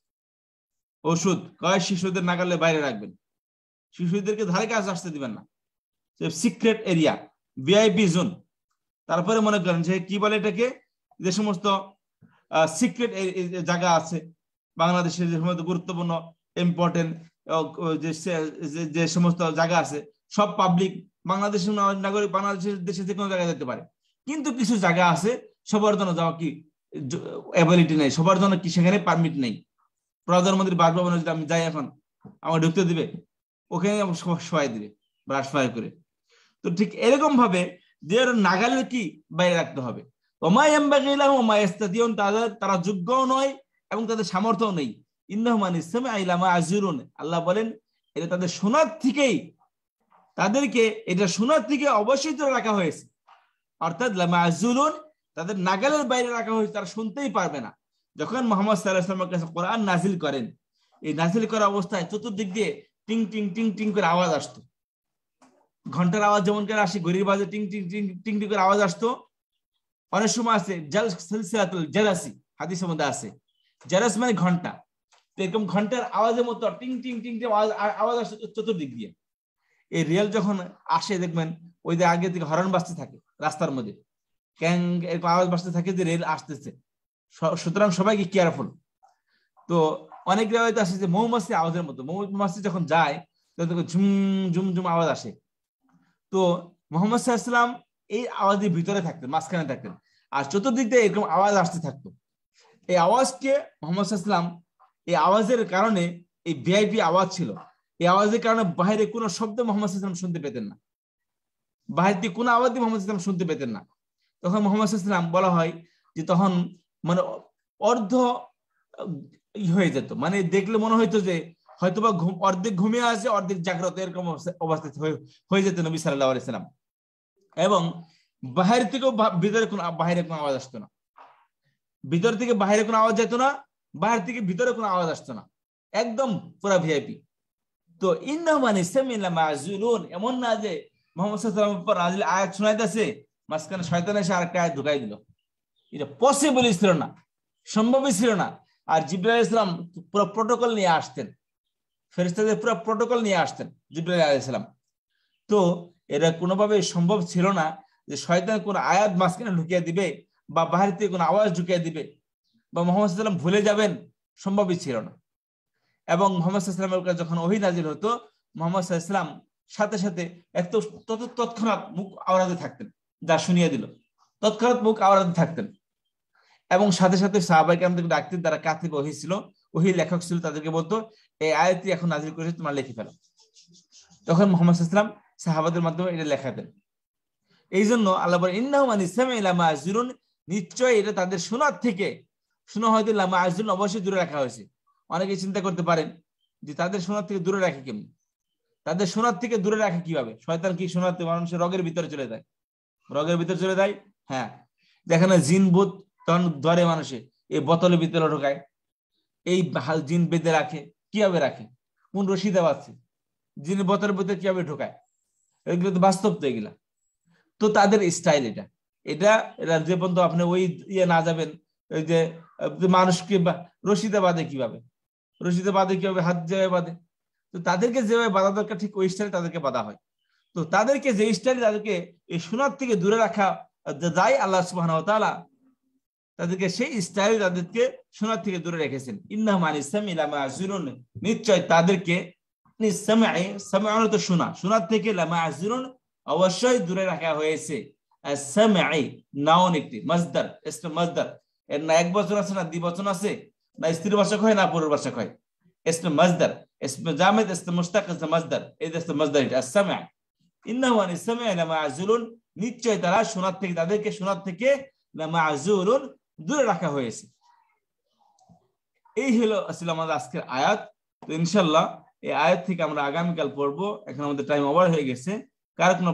ওষুধ কয় শিশুদের নাগালের বাইরে রাখবেন, শিশুদেরকে ধারে কাছে আসতে দিবেন না, সিক্রেট এরিয়া, ভিআইপি জোন। তারপরে মনে করেন যে কি বলে এটাকে, যে সমস্ত সিক্রেট জায়গা আছে বাংলাদেশের, যে সমস্ত গুরুত্বপূর্ণ ইম্পর্টেন্ট যে সমস্ত জায়গা আছে, সব পাবলিক, বাংলাদেশের নাগরিক বাংলাদেশের দেশে যে কোনো জায়গায় যেতে পারে, কিন্তু কিছু জায়গা আছে সবার জন্য যাওয়া কি অ্যাবিলিটি নেই, সবার জন্য কি সেখানে পারমিট নেই। প্রধানমন্ত্রী বাসভবনে যদি আমি যাই এখন, আমার ঢুকতে দিবে? ওখানে সবাই দিবে ব্রাশ ফায়ার করে। তো ঠিক এরকম ভাবে যে নাগালের কি বাইরে রাখতে হবে। তারা যোগ্যও নয় এবং তাদের সামর্থ্য নেই। আল্লাহ বলেন এটা তাদের শোনার থেকেই, তাদেরকে এটা শোনার থেকে অবশ্যই ধরে রাখা হয়েছে, অর্থাৎ তাদের নাগালের বাইরে রাখা হয়েছে, তারা শুনতেই পারবে না। যখন মুহাম্মদ সাল্লাল্লাহু আলাইহি ওয়াসাল্লামের কাছে কোরআন নাজিল করেন, এই নাজিল করা অবস্থায় চতুর্দিক দিয়ে টিং টিং টিং টিং করে আওয়াজ আসতো। ঘন্টার আওয়াজ যেমন করে আসে, ঘড়ির বাজে টিং টিং টিং টিং টিং করে আওয়াজ আসতো। অনেক সময় আছে সিলসিলাতুল জারাসি, হাদিসের মধ্যে আছে জারাস মানে ঘন্টা, তো এরকম ঘন্টার আওয়াজের মতো টিং টিং টিং আওয়াজ আসে চতুর্দিক দিয়ে। এই রেল যখন আসে দেখবেন ওই যে আগে থেকে হর্ন বাজতে থাকে রাস্তার মধ্যে, ক্যাং এরকম আওয়াজ বাজতে থাকে যে রেল আসতেছে। সুতরাং সবাইকে কেয়ারফুল। তো অনেক রেওয়ায়েতে আসে যে মৌমাছি আওয়াজের মতো, মৌমাছি যখন যায় তখন ঝুম ঝুম ঝুম আওয়াজ আসে। তো মুহাম্মদ সাল্লাল্লাহু আলাইহি ওয়াসাল্লাম এই আওয়াজের ভিতরে থাকতেন, মাঝখানে থাকতেন, আর চতুর্দিক দিয়ে এরকম আওয়াজ আসতে থাকতো। এই আওয়াজকে মুহাম্মদ সাল্লাল্লাহু আলাইহি ওয়াসাল্লাম, এই আওয়াজের কারণে, এই ভিআইপি আওয়াজ ছিল, এই আওয়াজের কারণে বাইরে কোনো শব্দ মুহাম্মদ সাল্লাল্লাহু আলাইহি ওয়াসাল্লাম শুনতে পেতেন না, বাইরে দিয়ে কোনো আওয়াজ মুহাম্মদ সাল্লাল্লাহু আলাইহি ওয়াসাল্লাম শুনতে পেতেন না। তখন মুহাম্মদ সাল্লাল্লাহু আলাইহি ওয়াসাল্লাম বলা হয় যে তখন মানে অর্ধ হয়ে যেত, মানে দেখলে মনে হইতো যে হয়তোবা অর্ধেক ঘুমিয়ে আছে অর্ধেক জাগ্রত, এরকম অবস্থা হয়ে যেত নবী সাল্লাল্লাহু আলাইহি ওয়াসাল্লাম। এবং বাহির থেকেও ভিতরে কোনো বাইরে কোনো আওয়াজ আসতো না, ভিতর থেকে বাইরে কোনো আওয়াজ যেত না, বাহির থেকে ভিতরে কোনো আওয়াজ আসতো না, একদম পুরা ভিআইপি। তো এমন না যে মুহাম্মদ সাল্লাল্লাহু আলাইহি ওয়াসাল্লাম আয়াত শোনাইতেছে, মাঝখানে শয়তান এসে আরেকটা আয়াত ঢুকাই দিল। এটা পসিবলই ছিল না, সম্ভবই ছিল না। আর জিবরাইল আলাইহিস সালাম পুরো প্রটোকল নিয়ে আসতেন, ফেরেশতাদের পুরো প্রটোকল নিয়ে আসতেন জিবরাইল আলাইহিস সালাম। তো এটা কোনোভাবে সম্ভব ছিল না যে শয়তান কোন আয়াত মাঝখানে ঢুকিয়ে দিবে বা বাহির থেকে কোনো আওয়াজ ঢুকিয়ে দিবে বা মুহাম্মদ সাল্লাল্লাহু আলাইহি ওয়াসাল্লাম ভুলে যাবেন, সম্ভবই ছিল না। এবং মুহাম্মদ সাল্লাল্লাহু আলাইহি ওয়াসাল্লামের যখন ওহী নাজিল হতো, মুহাম্মদ সাল্লাল্লাহু আলাইহি ওয়াসাল্লাম সাথে সাথে তৎক্ষণাৎ মুখ আওড়াতে থাকতেন, যা শুনিয়ে দিল তৎক্ষণাৎ মুখ আওড়াতে থাকতেন। এবং সাথে সাথে সাহাবায়ে কেরামদেরকে ডাকতেন, তারা কাছ থেকে ওহী ছিল, ওহী লেখক ছিল, তাদেরকে বলতো এই আয়াতটি এখন নাজিল করেছে, তোমরা লিখে ফেলো। তখন মুহাম্মদ সাল্লাল্লাহু আলাইহি ওয়াসাল্লাম সাহাবাদের মাধ্যমে এটা লেখাতেন। এই জন্য আল্লাহ বলেন ইন্নাহু মান ইসমাঈ লামা আযরুন, নিশ্চয় এটা তাদের শোনার থেকে, শোনা হয়তো লামা আযরুন অবশ্যই দূরে রাখা হয়েছে। অনেকে চিন্তা করতে পারেন যে তাদের শোনার থেকে দূরে রাখে কেমন, তাদের শোনার থেকে দূরে রাখে কিভাবে? শয়তান কি শোনাতে মানুষের রগের ভিতরে চলে যায়? রগের ভিতরে চলে যায়, হ্যাঁ। দেখেন না জিন ভূত তখন ধরে মানুষে এই বোতলের ভিতরে ঢোকায়, এই জিন বেঁধে রাখে, কিভাবে রাখে? কোন রশিদে বাঁধছে, জিন বোতলের ভিতরে কিভাবে ঢোকায়? এগুলো তো বাস্তব, তো এগুলা তো তাদের স্টাইল। এটা এটা এটা যে পর্যন্ত আপনি ওই ইয়ে না যাবেন, ওই যে মানুষকে রশিদে বাঁধে কিভাবে, রশিদে বাঁধে কিভাবে, হাত যেভাবে বাঁধে, তো তাদেরকে যেভাবে বাঁধা দরকার ঠিক ওই স্টাইলে তাদেরকে বাঁধা হয়। তো তাদেরকে যে স্টাইলে তাদেরকে এই শোনার থেকে দূরে রাখা যায়, আল্লাহ সুবহানাহু ওয়া তাআলা তাদেরকে সেই স্টাইলে তাদেরকে শোনার থেকে দূরে রেখেছেন। ইন্নাহু মান ইসমাঈ লামা আযরুন, নিশ্চয় তাদেরকে ইসমাঈ, সামঈ তো শোনা, শোনার থেকে লামা আযরুন অবশ্যই দূরে রাখা হয়েছে। সামঈ নাউন, একটি মাসদার, ইসম মাসদার, এর না এক বচন আছে, না দ্বিবচন আছে, না স্ত্রীবাচক হয়, না পুরুষবাচক হয়। ইসম মাসদার, ইসম জামিদ, ইসম মুশতাক, ইসম মাসদার, এই যে ইসম মাসদার এটা সামঈ। ইন্নাহু মান ইসমাঈ লামা আযরুন, নিশ্চয় তারা শোনার থেকে, তাদেরকে শোনার থেকে লামা আযরুন দূরে রাখা হয়েছে। এই হলো আসলে আমাদের আজকের আয়াত। তো ইনশাআল্লাহ এই আয়াত থেকে আমরা আগামীকাল পড়বো। এখন আমাদের টাইম ওভার হয়ে গেছে। কার কোনো